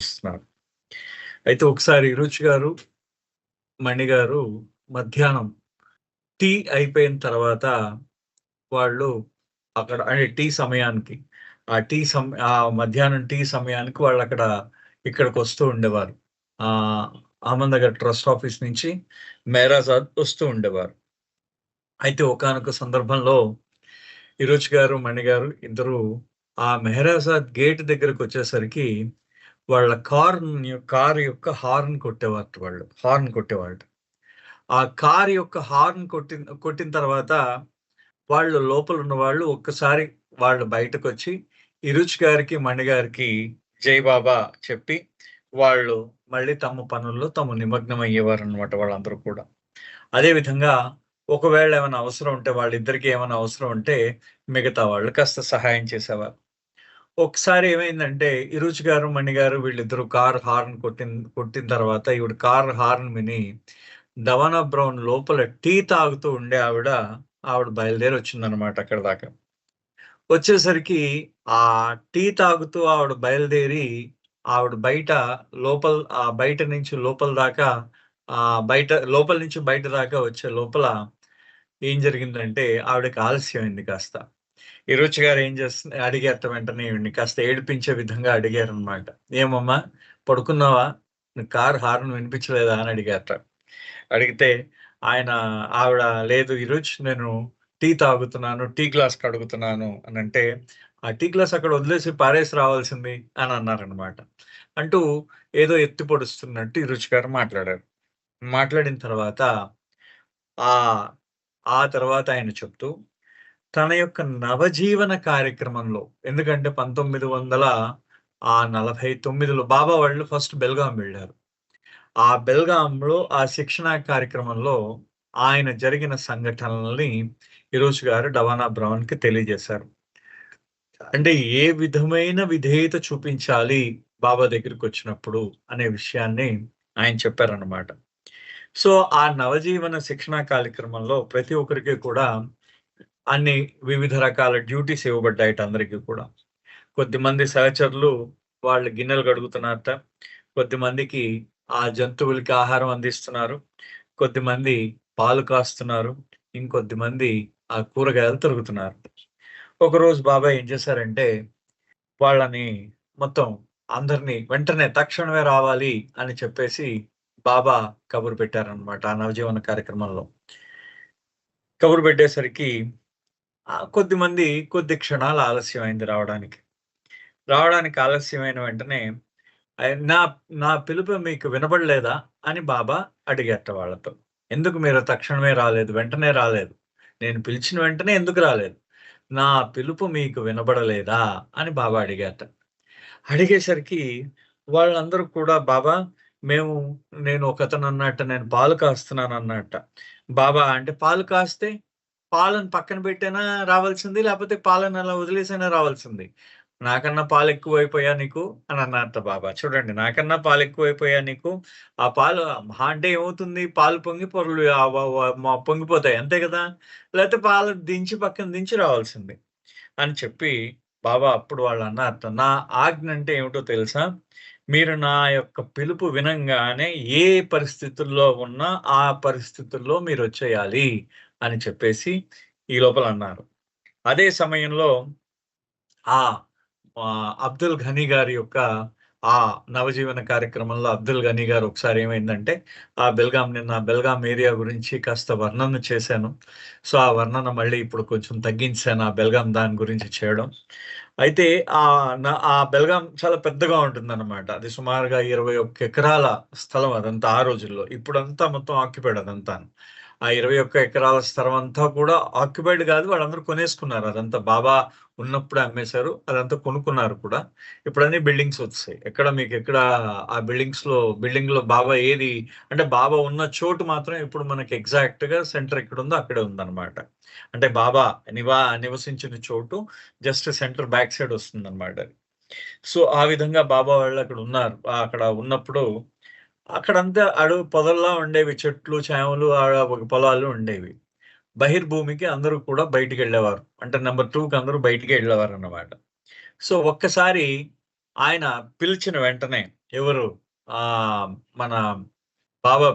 ఇస్తున్నారు. అయితే ఒకసారి రుచి గారు, మణి గారు మధ్యాహ్నం టీ అయిపోయిన తర్వాత వాళ్ళు అక్కడ అంటే టీ సమయానికి ఆ మధ్యాహ్నం టీ సమయానికి వాళ్ళక్కడ ఇక్కడికొస్తూ ఉండేవారు. ఆహ్, అహ్మద్‌నగర్ ట్రస్ట్ ఆఫీస్ నుంచి మెహరాజాద్ వస్తూ ఉండేవారు. అయితే ఒకానొక సందర్భంలో ఈరోజు గారు, మణి గారు ఇద్దరు ఆ మెహరాజాద్ గేట్ దగ్గరకొచ్చేసరికి వాళ్ళ కారు యొక్క హార్న్ కొట్టేవారట వాళ్ళు. హార్న్ కొట్టేవాళ్ళట. ఆ కారు యొక్క హార్న్ కొట్టిన తర్వాత వాళ్ళు లోపలున్న వాళ్ళు ఒక్కసారి వాళ్ళు బయటకొచ్చి ఇరుచ్ గారికి, మణి గారికి జై బాబా చెప్పి వాళ్ళు మళ్ళీ తమ పనుల్లో తాము నిమగ్నమయ్యేవారనమాట వాళ్ళందరూ కూడా. అదే విధంగా ఒకవేళ ఏమైనా అవసరం ఉంటే వాళ్ళిద్దరికీ ఏమైనా అవసరం ఉంటే మిగతా వాళ్ళు కాస్త సహాయం చేసేవారు. ఒకసారి ఏమైందంటే ఇరుచ్ గారు, మణి గారు వీళ్ళిద్దరూ కార్ హార్న్ కొట్టిన తర్వాత ఈవిడ కార్ హార్న్ విని దవానా బ్రౌన్ లోపల టీ తాగుతూ ఉండే ఆవిడ బయలుదేరొచ్చిందనమాట అక్కడి దాకా. వచ్చేసరికి ఆ టీ తాగుతూ ఆవిడ బయలుదేరి ఆవిడ బయట నుంచి లోపల దాకా లోపల నుంచి బయట దాకా వచ్చే లోపల ఏం జరిగిందంటే ఆవిడకి ఆలస్యమైంది కాస్త. ఈరోజు గారు ఏం అడిగారట వెంటనే ఈవిడ్ని కాస్త ఏడిపించే విధంగా అడిగారనమాట. "ఏమమ్మా పడుకున్నావా? నీకు కారు హారన్ వినిపించలేదా?" అని అడిగారట. అడిగితే ఆయన ఆవిడ "లేదు ఈరోజు నేను టీ తాగుతున్నాను. టీ గ్లాస్ కడుగుతున్నాను" అనంటే, "ఆ టీ గ్లాస్ అక్కడ వదిలేసి పారేసి రావాల్సింది" అని అన్నారనమాట. అంటూ ఏదో ఎత్తి పొడుస్తున్నట్టు ఈ రుచి గారు మాట్లాడారు. మాట్లాడిన తర్వాత ఆహ్, ఆ తర్వాత ఆయన చెప్తూ తన యొక్క నవజీవన కార్యక్రమంలో ఎందుకంటే 1949లో బాబా వాళ్ళు ఫస్ట్ బెల్గాం వెళ్లారు. ఆ బెల్గాంలో ఆ శిక్షణా కార్యక్రమంలో ఆయన జరిగిన సంఘటనలని హిరోషి గారు డవానా బ్రౌన్‌కి తెలియజేశారు. అంటే ఏ విధమైన విధేయత చూపించాలి బాబా దగ్గరికొచ్చినప్పుడు అనే విషయాన్ని ఆయన చెప్పారన్నమాట. సో, ఆ నవజీవన శిక్షణా కార్యక్రమంలో ప్రతి ఒక్కరికి కూడా అన్ని వివిధ రకాల డ్యూటీస్ ఇవ్వబడ్డాయట అందరికి కూడా. కొద్దిమంది సహచరులు వాళ్ళు గిన్నెలు కడుగుతున్నారట. కొద్దిమందికి ఆ జంతువులకి ఆహారం అందిస్తున్నారు. కొద్దిమంది పాలు కాస్తున్నారు. ఇంకొద్దిమంది ఆ కూరగాయలు తరుగుతున్నారు. ఒకరోజు బాబాయ్ ఏం చేశారంటే, వాళ్ళని మొత్తం అందరిని వెంటనే తక్షణమే రావాలి అని చెప్పేసి బాబా కబురు పెట్టారనమాట. ఆ నవజీవన కార్యక్రమంలో. కబురు పెట్టేసరికి కొద్ది క్షణాలు ఆలస్యమైంది రావడానికి. రావడానికి ఆలస్యమైన వెంటనే నా నా పిలుపు మీకు వినబడలేదా? అని బాబా అడిగారట వాళ్ళతో. ఎందుకు మీరు తక్షణమే రాలేదు? వెంటనే రాలేదు. నేను పిలిచిన వెంటనే ఎందుకు రాలేదు? నా పిలుపు మీకు వినబడలేదా? అని బాబా అడిగారట. అడిగేసరికి వాళ్ళందరూ కూడా బాబా మేము నేను ఒకతనన్నట్ట నేను పాలు కాస్తున్నానన్నట్ట. బాబా అంటే పాలు కాస్తే పాలను పక్కన పెట్టైనా రావాల్సింది. లేపోతే పాలను అలా వదిలేసైనా రావాల్సింది. నాకన్నా పాలెక్కువైపోయా నీకు అని అన్నారట బాబా. చూడండి నాకన్నా పాలెక్కువైపోయా నీకు. ఆ పాలు మహా అంటే ఏమవుతుంది పాలు పొంగి పొర్లు ఆహ్, వ వ మ పొంగిపోతాయి అంతే గదా! లేతే పాలు పక్కన దించి రావాల్సింది. అని చెప్పి బాబా అప్పుడు వాళ్ళన్నారట. నా ఆజ్ఞ అంటే ఏమిటో తెలుసా? మీరు నా యొక్క పిలుపు వినంగానే ఏ పరిస్థితుల్లో ఉన్నా ఆ పరిస్థితుల్లో మీరొచ్చేయాలి అని చెప్పేసి ఈ లోపల అన్నారు. అదే సమయంలో ఆ! అబ్దుల్ ఘనీ గారి యొక్క ఆ నవజీవన కార్యక్రమంలో అబ్దుల్ ఘనీ గారు ఒకసారి ఏమైందంటే, నిన్న బెల్గాం ఏరియా గురించి కాస్త వర్ణన చేశాను. సో, ఆ వర్ణన మళ్ళీ ఇప్పుడు కొంచెం తగ్గించాను. ఆ బెల్గాం దాని గురించి చేయడం. అయితే ఆ బెల్గాం చాలా పెద్దగా ఉంటుందన్నమాట. అది సుమారుగా 21 ఎకరాల స్థలం అదంతా ఆ రోజుల్లో. ఇప్పుడంతా మొత్తం ఆక్యుపైడ్ అదంతాను. ఆ 21 ఎకరాల స్థలం అంతా కూడా ఆక్యుపైడ్ గాదు. వాళ్ళందరూ కొనేసుకున్నారు. అదంతా బాబా ఉన్నప్పుడే అమ్మేశారు. అదంతా కొనుక్కున్నారు కూడా. ఇప్పుడన్నీ బిల్డింగ్స్ వచ్చేసాయి. మీకెక్కడ ఆ బిల్డింగ్‌లో బాబా అంటే బాబా ఉన్న చోటు మాత్రం ఇప్పుడు మనకి ఎగ్జాక్ట్‌గా సెంటర్ ఎక్కడుందో అక్కడే ఉందన్నమాట. అంటే బాబా నివసించిన చోటు జస్ట్ సెంటర్ బ్యాక్ సైడ్ వస్తుందన్నమాట అది. సో, ఆ విధంగా బాబా వాళ్ళు అక్కడ ఉన్నారు. అక్కడ ఉన్నప్పుడు అక్కడంతా అడవి పొదల్లా ఉండేవి. చెట్లు, చేమలు పొలాలు ఉండేవి. బహిర్భూమికి అందరూ కూడా బయటికెళ్ళేవారు. అంటే నంబర్ 2కి అందరూ బయటికే ఎళ్ళేవారన్నమాట. సో, ఒక్కసారి ఆయన పిలిచిన వెంటనే ఎవరు మన బాబా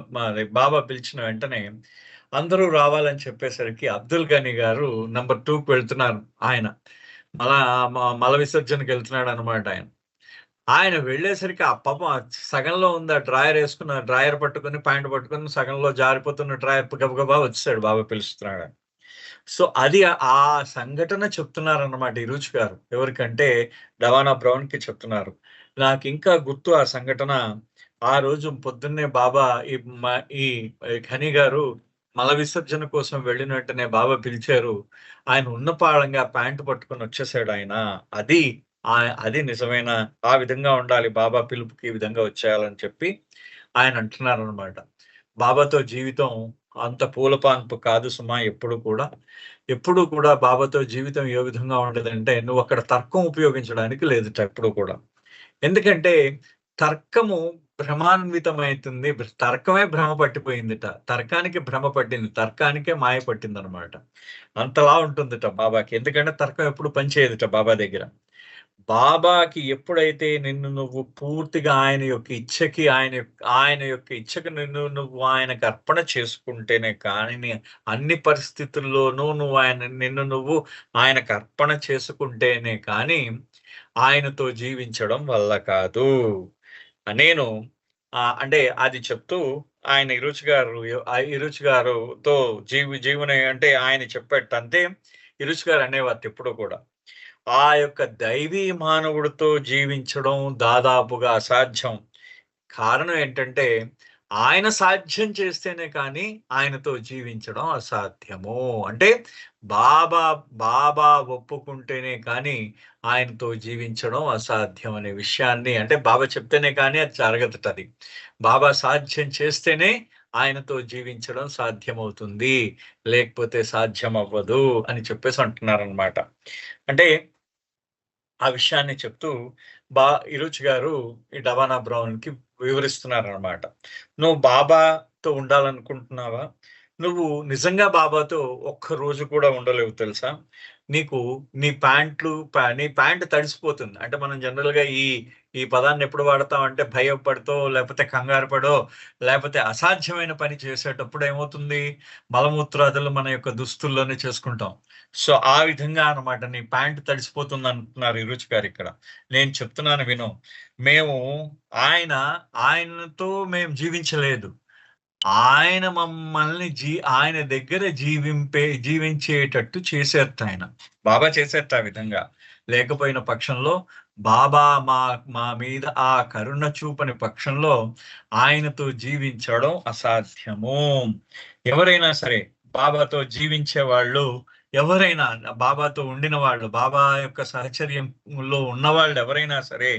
బాబా పిలిచిన వెంటనే అందరూ రావాలని చెప్పేసరికి అబ్దుల్ గని గారు నంబర్ 2కి వెళ్తున్నారు ఆయన. మల మల విసర్జనకి వెళ్తున్నాడనమాట ఆయన. ఆయన వెళ్ళేసరికి ఆ పాపం సగంలో ఉంది ఆ డ్రాయర్ ఏసుకున్న డ్రాయర్ పట్టుకొని, ప్యాంట్ పట్టుకొని సగంలో జారిపోతున్న డ్రాయర్ గబగబా వచ్చేసాడు బాబా పిలుస్తున్నాడని. సో, అది ఆ సంఘటన చెప్తున్నారన్నమాట ఈ రుచి గారు. ఎవరికంటే డవానా బ్రౌన్‌కి చెప్తున్నారు. నాకింకా గుర్తు ఆ సంఘటన. ఆ రోజు పొద్దున్నే బాబా ఈ మ ఈ ఘని గారు మల విసర్జన కోసం వెళ్ళిన వెంటనే బాబా పిలిచారు. ఆయన ఉన్నపాళంగా ప్యాంట్ పట్టుకొని వచ్చేసాడాయన. అది అది నిజమైన ఆ విధంగా ఉండాలి బాబా పిలుపుకి ఈ విధంగా వచ్చేయాలని చెప్పి ఆయన అంటున్నారనమాట. బాబాతో జీవితం అంత పూలపాన్పు కాదు సుమా ఎప్పుడు కూడా. ఎప్పుడు కూడా బాబాతో జీవితం ఏ విధంగా ఉండేదంటే నువ్వక్కడ తర్కం ఉపయోగించడానికి లేదుట ఎప్పుడు కూడా. ఎందుకంటే తర్కము భ్రమాన్వితమైతుంది. తర్కమే భ్రమ పట్టిపోయిందిట. తర్కానికి భ్రమ పట్టింది. తర్కానికే మాయ పట్టిందనమాట. అంతలా ఉంటుందిట బాబాకి. ఎందుకంటే తర్కం ఎప్పుడు పనిచేయదుట బాబా దగ్గర. బాబాకి ఎప్పుడైతే నిన్ను నువ్వు పూర్తిగా ఆయన యొక్క ఇచ్చకి నువ్వు ఆయనకు అర్పణ చేసుకుంటేనే కానీ అన్ని పరిస్థితుల్లోనూ నిన్ను నువ్వు ఆయనకు అర్పణ చేసుకుంటేనే కానీ ఆయనతో జీవించడం వల్ల కాదు. నేను అంటే అది చెప్తూ ఆయన ఇరుచి గారుతో జీవన అంటే ఆయన చెప్పేట అంతే ఇరుచి గారు అనేవారు ఎప్పుడూ కూడా. ఆ యొక్క దైవీ మానవుడితో జీవించడం దాదాపుగా అసాధ్యం. కారణం ఏంటంటే, ఆయన సాధ్యం చేస్తేనే కానీ ఆయనతో జీవించడం అసాధ్యము. అంటే బాబా, బాబా ఒప్పుకుంటేనే కానీ ఆయనతో జీవించడం అసాధ్యం అనే విషయాన్ని అంటే బాబా చెప్తేనే కానీ అది జరగదటది. బాబా సాధ్యం చేస్తేనే ఆయనతో జీవించడం సాధ్యమవుతుంది. లేకపోతే సాధ్యం అవ్వదు అని చెప్పేసి అంటున్నారనమాట. అంటే ఆ విషయాన్ని చెప్తూ ఇరుచి గారు ఈ డవానా బ్రౌన్‌కి వివరిస్తున్నారనమాట. "నువ్వు బాబాతో ఉండాలనుకుంటున్నావా? నువ్వు నిజంగా బాబాతో ఒక్క రోజు కూడా ఉండలేవు తెలుసా? నీకు నీ ప్యాంట్ తడిసిపోతుంది." అంటే మనం జనరల్‌గా ఈ పదాన్ని ఎప్పుడు వాడతామంటే భయపడుతో, లేపోతే కంగారు పడో, లేపోతే అసాధ్యమైన పని చేసేటప్పుడు ఏమవుతుంది? మలమూత్రాదులు మన యొక్క దుస్తుల్లోనే చేసుకుంటాం. సో, ఆ విధంగా అన్నమాట. నీ ప్యాంట్ తడిసిపోతుందంటున్నారు ఈ రుచి గారిక్కడ. నేను చెప్తున్నాను విను. మేము ఆయన ఆయనతో మేము జీవించలేదు. ఆయన మమ్మల్ని ఆయన దగ్గర జీవించేటట్టు చేసేట్టాయన. బాబా చేసేట్టు ఆ విధంగా. లేకపోయిన పక్షంలో బాబా మా మీద ఆ కరుణ చూపని పక్షంలో ఆయనతో జీవించడం అసాధ్యము. ఎవరైనా సరే బాబాతో జీవించేవాళ్ళు ఎవరైనా బాబాతో ఉండిన వాళ్ళు, బాబా యొక్క సాహచర్యంలో ఉన్నవాళ్ళు ఎవరైనా సరే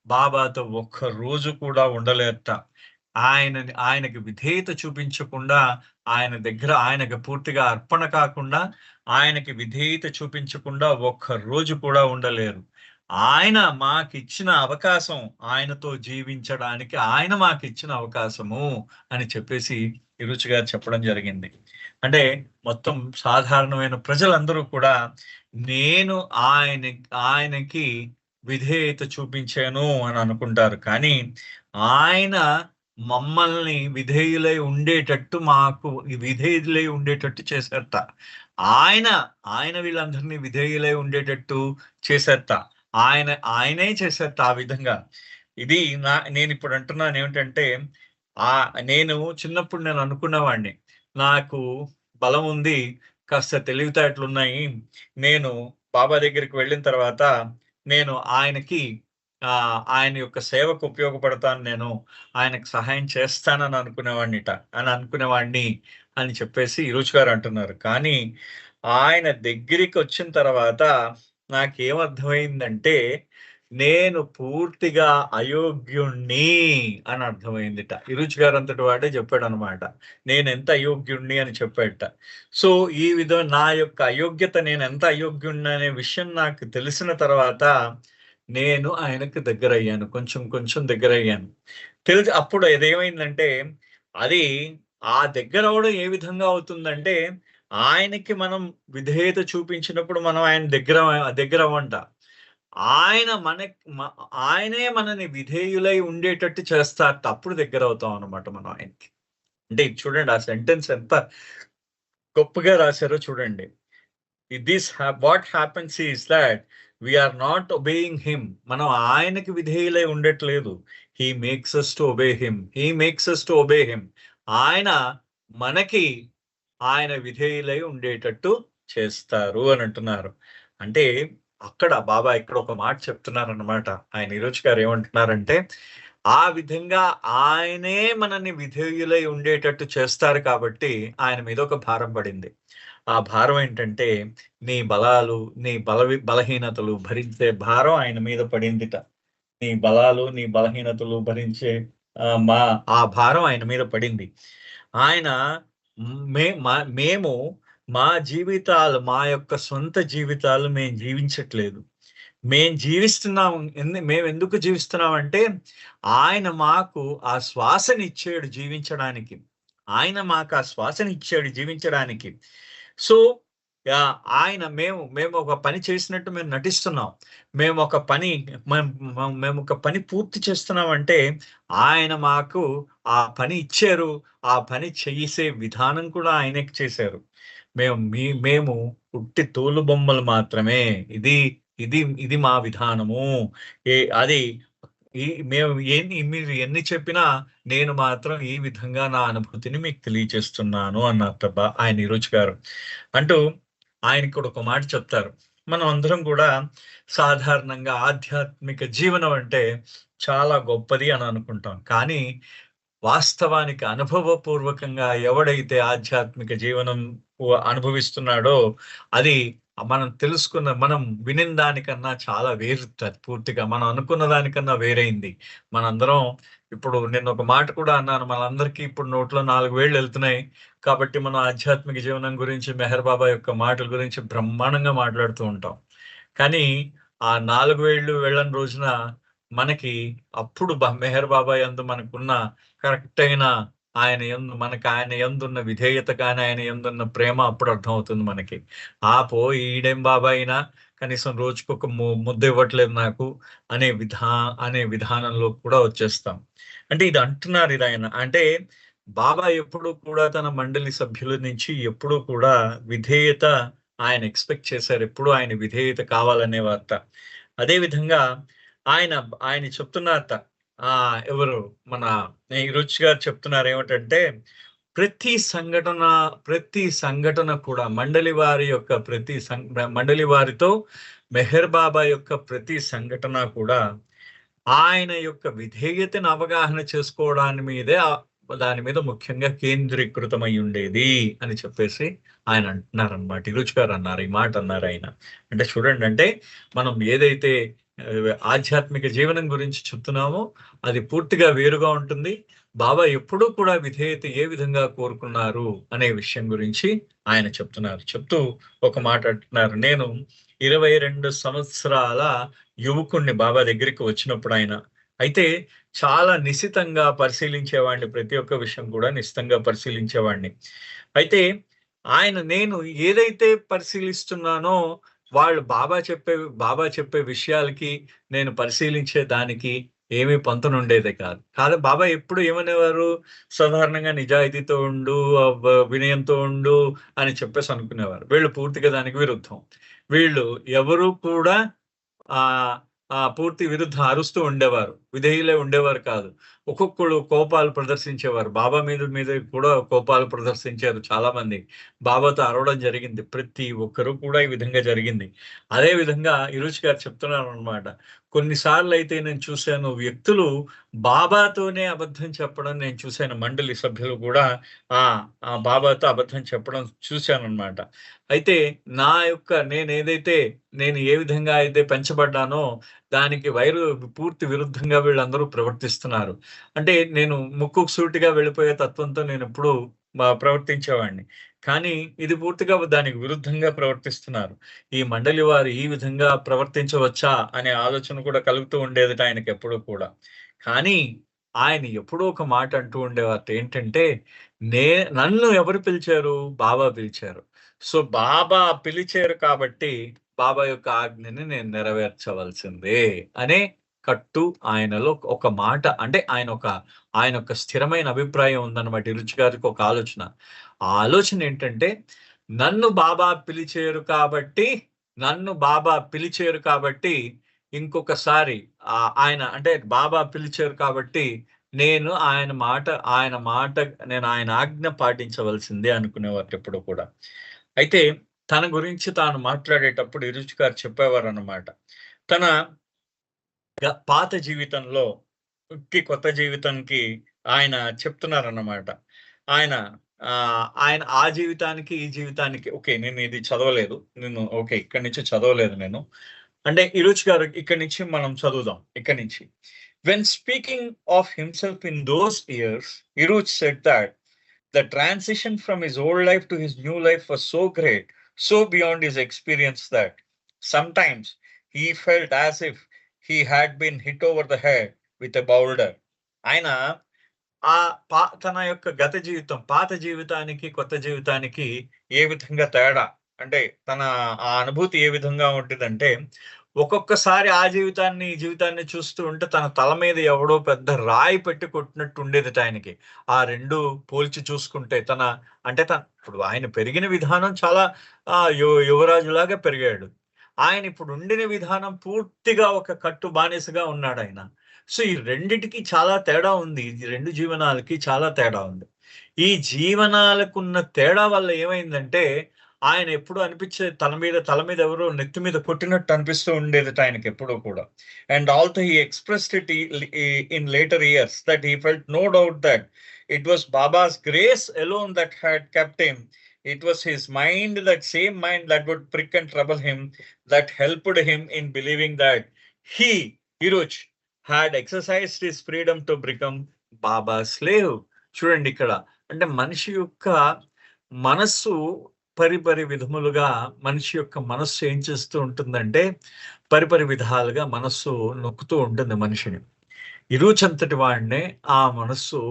బాబాతో ఒక్క రోజు కూడా ఉండలేరట. ఆయనకి విధేయత చూపించకుండా, ఆయన దగ్గర ఆయనకి పూర్తిగా అర్పణ కాకుండా, ఆయనకి విధేయత చూపించకుండా ఒక్క రోజు కూడా ఉండలేరు. ఆయన మాకిచ్చిన అవకాశం, ఆయనతో జీవించడానికి ఆయన మాకిచ్చిన అవకాశము అని చెప్పేసి ఈ రుచి గారు చెప్పడం జరిగింది. అంటే మొత్తం సాధారణమైన ప్రజలందరూ కూడా నేను ఆయనకి విధేయత చూపించాను అని అనుకుంటారు. కానీ ఆయన మమ్మల్ని విధేయులై ఉండేటట్టు చేశారట. ఆయన, ఆయన వీళ్ళందరినీ విధేయులై ఉండేటట్టు చేశారట. ఆయనే చేశారట ఆ విధంగా. ఇది నేనిప్పుడు అంటున్నాను ఏమిటంటే, నేను చిన్నప్పుడు నేను అనుకున్నవాడిని. నాకు బలం ఉంది. కాస్త తెలివితేటలున్నాయి. నేను బాబా దగ్గరికి వెళ్ళిన తర్వాత నేను ఆయన యొక్క సేవకు ఉపయోగపడతాను నేను. ఆయనకు సహాయం చేస్తానని అనుకునేవాడిని అని చెప్పేసి ఇరుచి గారు అంటున్నారు. కానీ ఆయన దగ్గరికొచ్చిన తర్వాత నాకేమర్థమైందంటే, నేను పూర్తిగా అయోగ్యుణ్ణి అని అర్థమైందిట. ఇరుచి గారంతటి వాడే చెప్పాడనమాట. నేనెంత అయోగ్యుణ్ణి అని చెప్పాడట. సో, నా యొక్క అయోగ్యత నేనెంత అయోగ్యుడిని అనే విషయం నాకు తెలిసిన తర్వాత నేను ఆయనకి దగ్గరయ్యాను. కొంచెం కొంచెం దగ్గరయ్యాను. అప్పుడు అదేమైందంటే, అది ఆ దగ్గరవ్వడం ఏ విధంగా అవుతుందంటే, ఆయనకి మనం విధేయత చూపించినప్పుడు మనం ఆయన దగ్గరవ్వంట. ఆయనే మనని విధేయులై ఉండేటట్టు చేస్తారు. అప్పుడు దగ్గర అవుతాం అన్నమాట మనం ఆయనకి. అంటే ఇది చూడండి, ఆ సెంటెన్స్ ఎంత గొప్పగా రాశారో చూడండి. What happens is that we are not obeying him. మనం ఆయనకి విధేయులై ఉండట్లేదు. He makes us to obey him. He makes us to obey him. ఆయన మనకి ఆయన విధేయులై ఉండేటట్టు చేస్తారు అని అంటున్నారు. అంటే అక్కడ బాబా ఇక్కడ ఒక మాట చెప్తున్నారన్నమాట. ఆయన ఈరోజు గారు ఏమంటున్నారంటే, ఆ విధంగా ఆయనే మనల్ని విధేయులై ఉండేటట్టు చేస్తారు కాబట్టి ఆయన మీద ఒక భారం పడింది. ఆ భారం ఏంటంటే, నీ బలాలు, నీ బలహీనతలు భరించే భారం ఆయన మీద పడిందిట. నీ బలాలు, నీ బలహీనతలు భరించే ఆ భారం ఆయన మీద పడింది. ఆయన మేము మా జీవితాలు, మా యొక్క సొంత జీవితాలు మేము జీవించట్లేదు. మేము జీవిస్తున్నాం. మేమెందుకు జీవిస్తున్నామంటే, ఆయన మాకు ఆ శ్వాసనిచ్చాడు జీవించడానికి. ఆయన మాకు ఆ శ్వాసనిచ్చాడు జీవించడానికి. సో, ఆయన మేము ఒక పని చేసినట్టు మేము నటిస్తున్నాం. మేమొక పని మేమొక పని పూర్తి చేస్తున్నామంటే, ఆయన మాకు ఆ పని ఇచ్చారు. ఆ పని చేసే విధానం కూడా ఆయనే చేశారు. మేము ఉట్టి తోలుబొమ్మలు మాత్రమే. ఇది ఇది ఇది మా విధానము. అది మీరు ఎన్ని చెప్పినా నేను మాత్రం ఈ విధంగా నా అనుభూతిని మీకు తెలియజేస్తున్నాను అన్నారట ఆయన ఈరోజు గారు. అంటూ ఆయన కూడా ఒక మాట చెప్తారు. మనం అందరం కూడా సాధారణంగా ఆధ్యాత్మిక జీవనం అంటే చాలా గొప్పది అని అనుకుంటాం. కానీ వాస్తవానికి అనుభవపూర్వకంగా ఎవడైతే ఆధ్యాత్మిక జీవనం అనుభవిస్తున్నాడో అది మనం వినిన దానికన్నా చాలా వేరుతది పూర్తిగా. మనం అనుకున్న దానికన్నా వేరైంది. మనందరం ఇప్పుడు నేను ఒక మాట కూడా అన్నాను. మనందరికీ ఇప్పుడు నోట్లో 4 వేళ్ళు ఎళ్తున్నాయి. కాబట్టి మనం ఆధ్యాత్మిక జీవనం గురించి, మెహర్ బాబా యొక్క మాటల గురించి బ్రహ్మాండంగా మాట్లాడుతూ ఉంటాం. కానీ ఆ 4 వేళ్ళు వెళ్ళని రోజున మనకి అప్పుడు మెహర్ బాబా యందు మనకున్న కరెక్ట్ అయిన ఆయన యందున్న విధేయత కానీ, ఆయన యందున్న ప్రేమ అప్పుడు అర్థమవుతుంది మనకి. ఈడేం బాబా అయినా కనీసం రోజుకొక ముద్ద ఇవ్వట్లేదు నాకు అనే విధానంలో కూడా వచ్చేస్తాం. అంటే ఇది అంటున్నారు ఆయన. అంటే బాబా ఎప్పుడూ కూడా తన మండలి సభ్యుల నుంచి ఎప్పుడూ కూడా విధేయత ఆయన ఎక్స్‌పెక్ట్ చేశారు. ఎప్పుడూ ఆయన విధేయత కావాలనేవారట. అదే విధంగా ఆయన ఆయన చెప్తున్నారట. ఎవరు మన ఈరోజు గారు చెప్తున్నారు ఏమిటంటే, ప్రతి సంఘటన కూడా మండలి వారితో మెహర్ బాబా యొక్క ప్రతి సంఘటన కూడా ఆయన యొక్క విధేయతను అవగాహన చేసుకోవడాని దాని మీద ముఖ్యంగా కేంద్రీకృతమై ఉండేది అని చెప్పేసి ఆయన అంటున్నారనమాట. ఈరోజు గారు అన్నారు, ఈ మాట అన్నారు ఆయన. అంటే చూడండి, అంటే మనం ఏదైతే ఆధ్యాత్మిక జీవనం గురించి చెప్తున్నామో అది పూర్తిగా వేరుగా ఉంటుంది. బాబా ఎప్పుడూ కూడా విధేయత ఏ విధంగా కోరుకున్నారు అనే విషయం గురించి ఆయన చెప్తున్నారు. చెప్తూ ఒక మాట అంటున్నారు, నేను 22 సంవత్సరాల యువకుణ్ణి బాబా దగ్గరికి వచ్చినప్పుడు ఆయన అయితే చాలా నిశితంగా పరిశీలించేవాడిని. ప్రతి ఒక్క విషయం కూడా నిశితంగా పరిశీలించేవాడిని. అయితే నేను ఏదైతే పరిశీలిస్తున్నానో వాళ్ళు బాబా చెప్పే విషయాలకి నేను పరిశీలించే దానికి ఏమీ పొంతనుండేదే కాదు. బాబా ఎప్పుడు ఏమనేవారు? సాధారణంగా నిజాయితీతో ఉండు, వినయంతో ఉండు అని చెప్పేసి అనుకునేవారు. వీళ్ళు పూర్తిగా దానికి విరుద్ధం. వీళ్ళు ఎవరు కూడా పూర్తి విరుద్ధం అరుస్తూ ఉండేవారు. విధేయులే ఉండేవారు కాదు. ఒక్కొక్కళ్ళు కోపాలు ప్రదర్శించేవారు. బాబా మీద కూడా కోపాలు ప్రదర్శించారు చాలా మంది. బాబాతో అరవడం జరిగింది. ప్రతి ఒక్కరు కూడా ఈ విధంగా జరిగింది. అదే విధంగా ఈరోజు గారు చెప్తున్నారనమాట. కొన్నిసార్లు అయితే నేను చూశాను, వ్యక్తులు బాబాతోనే అబద్ధం చెప్పడం నేను చూశాను. మండలి సభ్యులు కూడా బాబాతో అబద్ధం చెప్పడం చూశానన్నమాట. అయితే నేను ఏ విధంగా అయితే పెంచబడ్డానో దానికి పూర్తి విరుద్ధంగా వీళ్ళందరూ ప్రవర్తిస్తున్నారు. అంటే నేను ముక్కుకు సూటిగా వెళ్ళిపోయే తత్వంతో నేనెప్పుడూ ప్రవర్తించేవాడిని. కానీ ఇది పూర్తిగా దానికి విరుద్ధంగా ప్రవర్తిస్తున్నారు. ఈ మండలి వారు ఈ విధంగా ప్రవర్తించవచ్చా అనే ఆలోచన కూడా కలుగుతూ ఉండేదట ఆయనకెప్పుడూ కూడా. కానీ ఆయన ఎప్పుడో ఒక మాట అంటూ ఉండేవారట. ఏంటంటే, నన్ను ఎవరు పిలిచారు? బాబా పిలిచారు. సో, బాబా పిలిచారు కాబట్టి బాబా యొక్క ఆజ్ఞని నేను నెరవేర్చవలసిందే అనే కట్టు ఆయనలో ఒక మాట. అంటే ఆయన ఒక స్థిరమైన అభిప్రాయం ఉందన్నమాట. రుచి గారికి ఒక ఆలోచన. ఆ ఆలోచన ఏంటంటే, నన్ను బాబా పిలిచేరు కాబట్టి ఇంకొకసారి ఆయన అంటే బాబా పిలిచారు కాబట్టి నేను ఆయన ఆజ్ఞ పాటించవలసిందే అనుకునేవారు ఎప్పుడు కూడా. అయితే తన గురించి తాను మాట్లాడేటప్పుడు ఇరుచి గారు చెప్పేవారన్నమాట. తన పాత జీవితంలో కొత్త జీవితానికి ఆయన చెప్తున్నారన్నమాట. ఆయన ఆయన ఆ జీవితానికి, ఈ జీవితానికి ఓకే. నేను ఇది చదవలేదు. ఓకే. ఇక్కడి నుంచి చదవలేదు నేను. అంటే ఇరుచి గారు ఇక్కడి నుంచి మనం చదువుదాం. ఇక్కడి నుంచి. When speaking of himself in those years, Iruch said that the transition from his old life to his new life was so great, so beyond his experience that sometimes he felt as if he had been hit over the head with a boulder. ఆయన తన యొక్క పాత జీవితానికి, కొత్త జీవితానికి ఏ విధంగా తేడా అంటే ఆ అనుభూతి ఏ విధంగా ఉంటదంటే, ఒక్కొక్కసారి ఆ జీవితాన్ని, ఈ జీవితాన్ని చూస్తూ ఉంటే తన తల మీద ఎవడో పెద్ద రాయి పెట్టి కొట్టినట్టు ఉండేదట ఆయనకి. ఆ 2 పోల్చి చూసుకుంటే ఇప్పుడు ఆయన పెరిగిన విధానం చాలా యువరాజులాగా పెరిగాడు. ఆయన ఇప్పుడు ఉండిన విధానం పూర్తిగా ఒక కట్టు బానిసగా ఉన్నాడాయన. సో ఈ రెండిటికి చాలా తేడా ఉంది. ఈ 2 జీవనాలకి చాలా తేడా ఉంది. ఈ జీవనాలకున్న తేడా వల్ల ఏమైందంటే, ఆయన ఎప్పుడు అనిపించే తల మీద ఎవరో నెత్తి మీద కొట్టినట్టు అనిపిస్తూ ఉండేదట ఆయనకి ఎప్పుడూ కూడా. And also he expressed it in later years that he felt no doubt that it was Baba's grace alone that had kept him. It was his mind, that same mind that would prick and trouble him, that helped him in believing that he, Iruch, had exercised his freedom to become Baba's slave. చూడండి ఇక్కడ. అంటే మనిషి యొక్క మనస్సు పరిపరి విధములుగా మనిషి యొక్క మనస్సు ఏం చేస్తూ ఉంటుందంటే, పరిపరి విధాలుగా మనస్సు నొక్కుతూ ఉంటుంది మనిషిని. ఇరుచ్ అంతటి వాడినే ఆ మనస్సు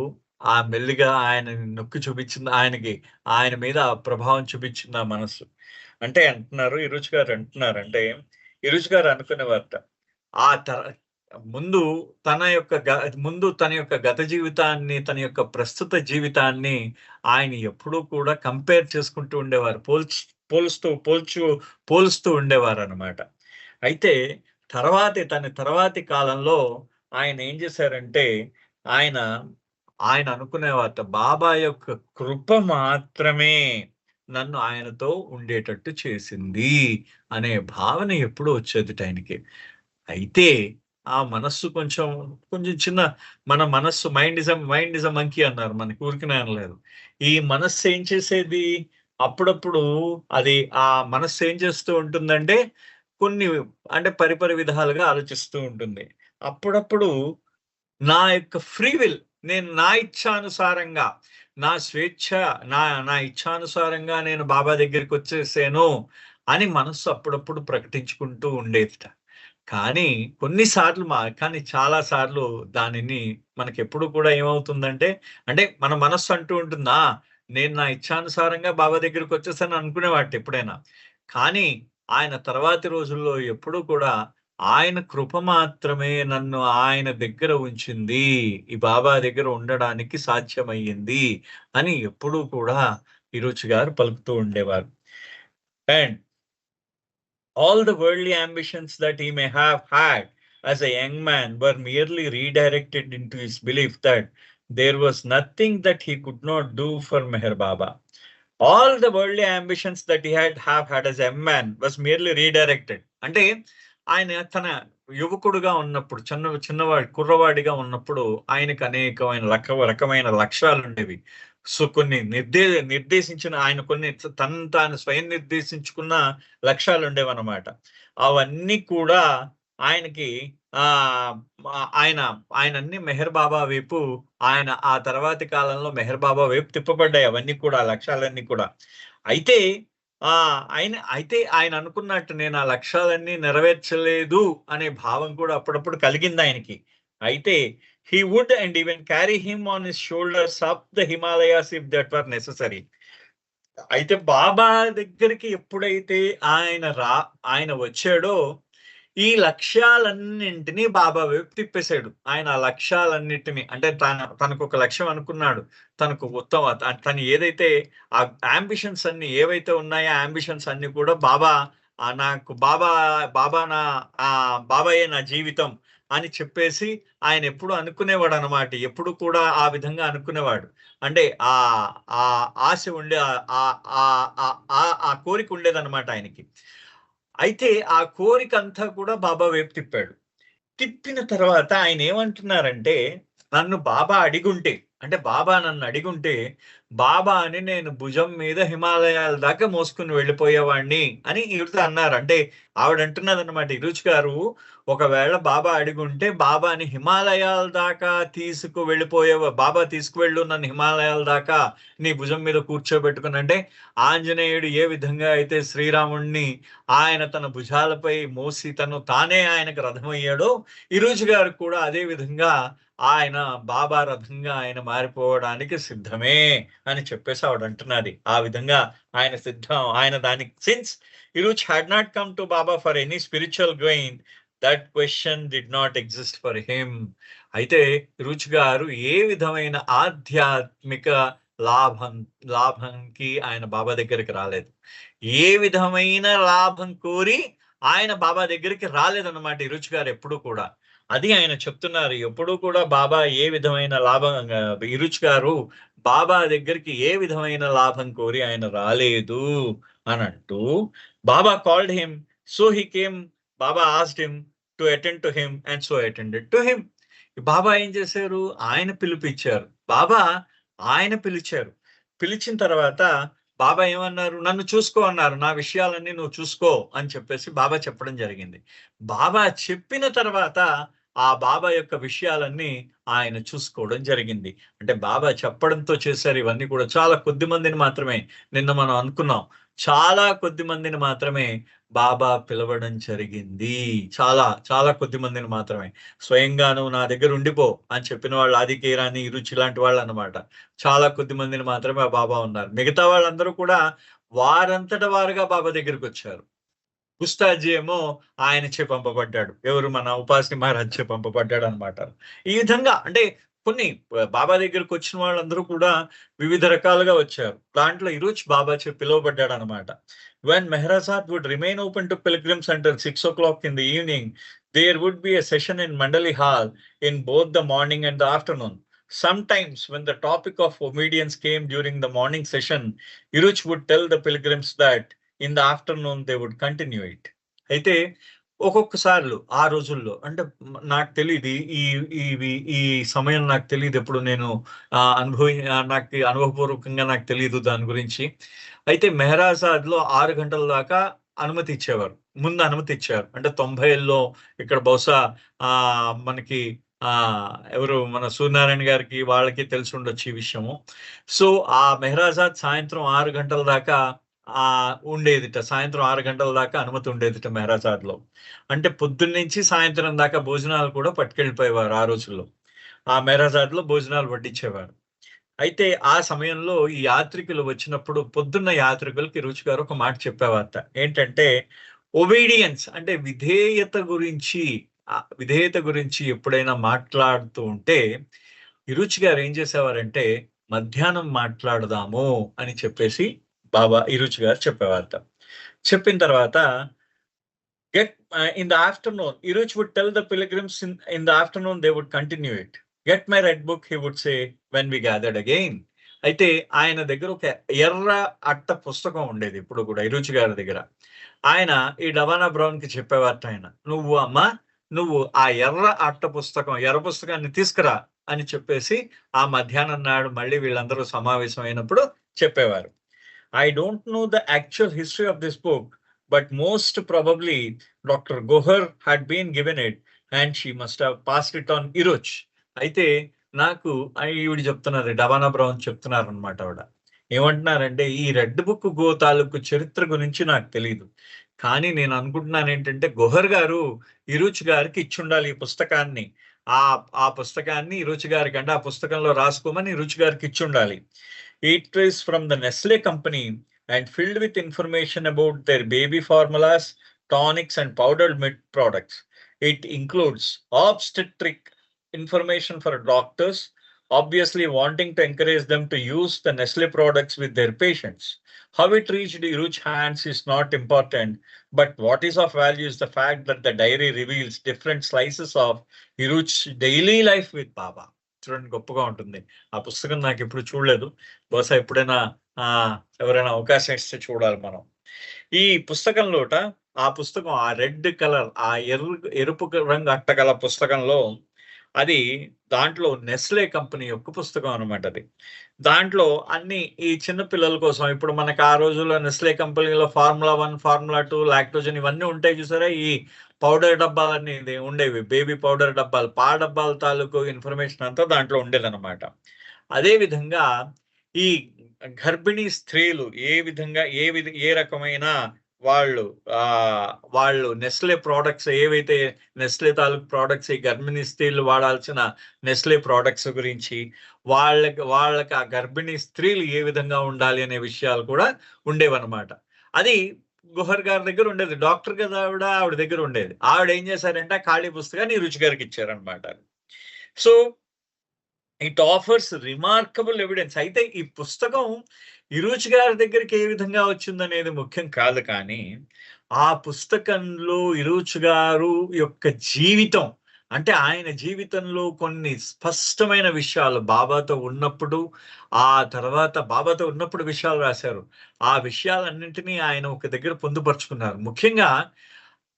మెల్లిగా ఆయనని నొక్కి చూపించింది. ఆయన మీద ఆ ప్రభావం చూపించింది ఆ మనస్సు. అంటే అంటున్నారు ఇరుచ్ గారు అంటున్నారంటే, ఇరుచ్ గారు అనుకునేవారట, ముందు తన యొక్క గత జీవితాన్ని, తన యొక్క ప్రస్తుత జీవితాన్ని ఆయన ఎప్పుడూ కూడా కంపేర్ చేసుకుంటూ ఉండేవారు. పోలుస్తూ ఉండేవారన్నమాట. అయితే తర్వాతి కాలంలో ఆయన ఏం చేశారంటే, ఆయన అనుకునేవారట, బాబా యొక్క కృప మాత్రమే నన్ను ఆయనతో ఉండేటట్టు చేసింది అనే భావన ఎప్పుడూ వచ్చేదిట ఆయనకి. అయితే ఆ మనస్సు కొంచెం చిన్న మన మనస్సు మైండ్ ఇస్ అ మంకీ అన్నారు. మనకి ఊరికనే అనలేదు. ఈ మనస్సు ఏం చేసేది, అప్పుడప్పుడు ఆ మనస్సు ఏం చేస్తూ ఉంటుందంటే, పరిపరి విధాలుగా ఆలోచిస్తూ ఉంటుంది. అప్పుడప్పుడు నా యొక్క ఫ్రీ విల్, నేను నా ఇచ్ఛానుసారంగా, నా స్వేచ్ఛ, నా ఇచ్ఛానుసారంగా నేను బాబా దగ్గరికి వచ్చేసాను అని మనస్సు అప్పుడప్పుడు ప్రకటించుకుంటూ ఉండేదిట. కానీ చాలా సార్లు దానిని మనకెప్పుడు కూడా ఏమవుతుందంటే, అంటే మన మనస్సు అంటూ ఉంటుందా, నేను నా ఇచ్ఛానుసారంగా బాబా దగ్గరికి వచ్చేసాను అనుకునేవాటి ఎప్పుడైనా. కానీ ఆయన తర్వాతి రోజుల్లో ఎప్పుడూ కూడా ఆయన కృప మాత్రమే నన్ను ఆయన దగ్గర ఉంచింది, ఈ బాబా దగ్గర ఉండడానికి సాధ్యమయ్యింది అని ఎప్పుడూ కూడా ఇరుచి గారు పలుకుతూ ఉండేవారు. And all the worldly ambitions that he may have had as a young man were merely redirected into his belief that there was nothing that he could not do for Meher Baba. All the worldly ambitions that he have had as a young man was merely redirected. అంటే ఆయన తన యువకుడుగా ఉన్నప్పుడు, కుర్రవాడిగా ఉన్నప్పుడు ఆయనకు అనేకమైన రకమైన లక్ష్యాలు ఉండేవి. సో కొన్ని నిర్దేశించిన ఆయన తాను స్వయం నిర్దేశించుకున్న లక్ష్యాలు ఉండేవన్నమాట. అవన్నీ కూడా ఆయనకి ఆయనన్ని మెహర్ బాబా వైపు, ఆయన ఆ తర్వాతి కాలంలో మెహర్ బాబా వైపు తిప్పబడ్డాయి అవన్నీ కూడా, లక్ష్యాలన్నీ కూడా. అయితే ఆయన అనుకున్నట్టు నేను ఆ లక్ష్యాలన్నీ నెరవేర్చలేదు అనే భావం కూడా అప్పుడప్పుడు కలిగింది ఆయనకి. అయితే he would and even carry him on his shoulders up the Himalayas if that were necessary. అయితే బాబా దగ్గరికి ఎప్పుడైతే ఆయన వచ్చాడో, ఈ లక్ష్యాలన్నింటినీ బాబా వైపు తిప్పేశాడు. ఆయన ఆ లక్ష్యాలన్నిటిని అంటే తనకొక లక్ష్యం అనుకున్నాడు. తనకు తను ఏదైతే ఆ యాంబిషన్స్ అన్ని ఏవైతే ఉన్నాయో, ఆ యాంబిషన్స్ అన్ని కూడా నాకు బాబా నా బాబాయే నా జీవితం అని చెప్పేసి ఆయన ఎప్పుడు అనుకునేవాడు అన్నమాట. ఎప్పుడు కూడా ఆ విధంగా అనుకునేవాడు. అంటే ఆ ఆ ఆశ ఉండే ఆ కోరిక ఉండేదన్నమాట ఆయనకి. అయితే ఆ కోరికంతా కూడా బాబా వైపు తిప్పాడు. తిప్పిన తర్వాత ఆయనేమంటున్నారంటే, నన్ను బాబా అడిగుంటే, అంటే బాబా నన్నడిగుంటే, బాబాని నేను భుజం మీద హిమాలయాల దాకా మోసుకొని వెళ్ళిపోయేవాడిని అని ఈవిడతో అన్నారు. అంటే ఆవిడంటున్నదనమాట ఇరుచి గారు, ఒకవేళ బాబా అడిగుంటే బాబాని హిమాలయాల దాకా బాబా తీసుకువెళ్ళు నన్ను హిమాలయాల దాకా నీ భుజం మీద కూర్చోబెట్టుకుని అంటే, ఆంజనేయుడు ఏ విధంగా అయితే శ్రీరాముడిని ఆయన తన భుజాలపై మోసి తానే ఆయనకు రథమయ్యాడో, ఇరుచి గారు కూడా అదే విధంగా ఆయన బాబా రథంగా ఆయన మారిపోవడానికి సిద్ధమే అని చెప్పేసి ఆవిడ అంటున్నది. ఆ విధంగా ఆయన సిద్ధం. ఆయన దానికి సిన్స్ ఇరుచి had not come to Baba for any spiritual gain, that question did not exist for him. అయితే రుచి గారు ఏ విధమైన ఆధ్యాత్మిక లాభంకి ఆయన బాబా దగ్గరికి రాలేదు. ఏ విధమైన లాభం కోరి ఆయన బాబా దగ్గరికి రాలేదన్నమాట ఇరుచి గారు ఎప్పుడు కూడా. అది ఆయన చెప్తున్నారు. ఎప్పుడు కూడా బాబా ఏ విధమైన ఇరుచి గారు బాబా దగ్గరికి ఏ విధమైన లాభం కోరి ఆయన రాలేదు అని అంటూ, Baba called him, so he came. Baba asked him to attend to him and so attended to him. Baba ఏం చేశారు? ఆయన పిలిపించారు. ఆయన పిలిచారు. పిలిచిన తర్వాత బాబా ఏమన్నారు? నన్ను చూసుకో అన్నారు. నా విషయాలన్నీ నువ్వు చూసుకో అని చెప్పేసి బాబా చెప్పడం జరిగింది. బాబా చెప్పిన తర్వాత ఆ బాబా యొక్క విషయాలన్నీ ఆయన చూసుకోవడం జరిగింది. అంటే బాబా చెప్పడంతో చేశారు ఇవన్నీ కూడా. చాలా కొద్ది మందిని మాత్రమే నిన్న మనం అనుకున్నాం. చాలా కొద్ది మందిని మాత్రమే బాబా పిలవడం జరిగింది. చాలా చాలా కొద్ది మందిని మాత్రమే. స్వయంగా నువ్వు నా దగ్గర ఉండిపో అని చెప్పిన వాళ్ళు ఆదికేరాని, రుచి లాంటి వాళ్ళు అన్నమాట. చాలా కొద్ది మందిని మాత్రమే ఆ బాబా ఉన్నారు. మిగతా వాళ్ళందరూ కూడా వారంతట వారుగా బాబా దగ్గరికి వచ్చారు. ఉస్తాద్ ఏమో ఆయనచే పంపబడ్డాడు. ఎవరు? మన ఉపాసిని మహారాజ్ చే పంపబడ్డాడు అనమాట. ఈ విధంగా అంటే కొన్ని బాబా దగ్గరికి వచ్చిన వాళ్ళందరూ కూడా వివిధ రకాలుగా వచ్చారు. దాంట్లో ఇరుచి బాబా చే పిలువబడ్డాడు అనమాట. When Mehrasad would remain open to pilgrims until 6 o'clock in the evening, there would be a session in Mandali Hall in both the morning and the afternoon. Sometimes when the topic of obedience came during the morning session, Iruch would tell the pilgrims that in the afternoon they would continue it. అయితే ఒక్కొక్కసార్లు ఆ రోజుల్లో అంటే నాకు తెలీదు ఈ సమయం నాకు తెలీదు. ఎప్పుడు నేను నాకు అనుభవపూర్వకంగా నాకు తెలీదు దాని గురించి. అయితే మెహరాజాద్‌లో 6 గంటల దాకా అనుమతి ఇచ్చేవారు. ముందు అనుమతి ఇచ్చారు. అంటే 90ల్లో ఇక్కడ బహుశా మనకి ఎవరు మన సూర్యనారాయణ గారికి వాళ్ళకి తెలిసి ఉండొచ్చు ఈ విషయము. సో ఆ మెహరాజాద్ సాయంత్రం 6 గంటల దాకా ఉండేదిట. సాయంత్రం 6 గంటల దాకా అనుమతి ఉండేదిట మెహరాజాద్‌లో. అంటే పొద్దున్నుంచి సాయంత్రం దాకా భోజనాలు కూడా పట్టుకెళ్ళిపోయేవారు ఆ రోజుల్లో. ఆ మెహరాజాద్‌లో భోజనాలు వడ్డించేవారు. అయితే ఆ సమయంలో ఈ యాత్రికులు వచ్చినప్పుడు పొద్దున్న యాత్రికులకి రుచి గారు ఒక మాట చెప్పేవారట. ఏంటంటే ఒబీడియన్స్ అంటే విధేయత గురించి ఎప్పుడైనా మాట్లాడుతూ ఉంటే ఇరుచి గారు ఏం చేసేవారంటే మధ్యాహ్నం మాట్లాడదాము అని చెప్పేసి ఇరుచి గారు చెప్పేవారట. చెప్పిన తర్వాత in the afternoon, Iruch would tell the pilgrims in the afternoon they would continue it. Get my red book, he would say when we gathered again. అయితే ఆయన దగ్గర ఒక ఎర్ర అట్ట పుస్తకం ఉండేది ఇప్పుడు కూడా ఇరుచి గారి దగ్గర. ఆయన ఈ డవానా బ్రౌన్ కి చెప్పేవారట ఆయన, నువ్వు ఆ ఎర్ర పుస్తకాన్ని తీసుకురా అని చెప్పేసి ఆ మధ్యాహ్నం నాడు మళ్ళీ వీళ్ళందరూ సమావేశం అయినప్పుడు చెప్పేవారు. I don't know the actual history of this book, but most probably Dr. Gohar had been given it and she must have passed it on Iruch. అయితే నాకు ఈవిడ చెప్తున్నారు, డవానా బ్రౌన్ చెప్తున్నారు అనమాట. ఆవిడ ఏమంటున్నారంటే ఈ రెడ్ బుక్ తాలూకు చరిత్ర గురించి నాకు తెలియదు, కానీ నేను అనుకుంటున్నాను ఏంటంటే గోహర్ గారు ఇరుచి గారికి ఇచ్చుండాలి ఈ పుస్తకాన్ని. ఆ పుస్తకాన్ని రుచి గారికి, అంటే ఆ పుస్తకంలో రాసుకోమని రుచి గారికి ఇచ్చి ఉండాలి. It is from the Nestle company and filled with information about their baby formulas, tonics and powdered milk products. It includes obstetric information for doctors, obviously wanting to encourage them to use the Nestle products with their patients. How it reached Iruj hands is not important, but what is of value is the fact that the diary reveals different slices of Iruj daily life with Baba. చూడండి, గొప్పగా ఉంటుంది. ఆ పుస్తకం నాకు ఎప్పుడు చూడలేదు. బహుశా ఎప్పుడైనా ఎవరైనా అవకాశం ఇస్తే చూడాలి మనం. ఈ పుస్తకంలోట ఆ పుస్తకం, ఆ రెడ్ కలర్, ఆ ఎరుపు రంగు అట్టగల పుస్తకంలో అది, దాంట్లో నెస్లే కంపెనీ యొక్క పుస్తకం అనమాట అది. దాంట్లో అన్ని ఈ చిన్న పిల్లల కోసం, ఇప్పుడు మనకు ఆ రోజుల్లో నెస్లే కంపెనీలో ఫార్ములా 1, ఫార్ములా 2, లాక్టోజన్ ఇవన్నీ ఉంటాయి చూసారా, ఈ పౌడర్ డబ్బాలన్నీ ఉండేవి, బేబీ పౌడర్ డబ్బాలు, డబ్బాల తాలూకు ఇన్ఫర్మేషన్ అంతా దాంట్లో ఉండేదన్నమాట. అదే విధంగా ఈ గర్భిణీ స్త్రీలు ఏ రకమైన వాళ్ళు నెస్లే ప్రోడక్ట్స్, ఏవైతే నెస్లే తాలూకు ప్రోడక్ట్స్, ఈ గర్భిణీ స్త్రీలు వాడాల్సిన నెస్లే ప్రోడక్ట్స్ గురించి, వాళ్ళకి ఆ గర్భిణీ స్త్రీలు ఏ విధంగా ఉండాలి అనే విషయాలు కూడా ఉండేవన్నమాట. అది గుహర్ గారి దగ్గర ఉండేది, డాక్టర్ కదా ఆవిడ దగ్గర ఉండేది. ఆవిడ ఏం చేశారంటే ఖాళీ పుస్తకాన్ని రుచి గారికి ఇచ్చారనమాట. So it offers remarkable evidence. అయితే ఈ పుస్తకం ఇరుచి గారి దగ్గరికి ఏ విధంగా వచ్చిందనేది ముఖ్యం కాదు, కానీ ఆ పుస్తకంలో ఇరుచి గారు యొక్క జీవితం, అంటే ఆయన జీవితంలో కొన్ని స్పష్టమైన విషయాలు బాబాతో ఉన్నప్పుడు, ఆ తర్వాత బాబాతో ఉన్నప్పుడు విషయాలు రాశారు. ఆ విషయాలన్నింటినీ ఆయన ఒక దగ్గర పొందుపరుచుకున్నారు. ముఖ్యంగా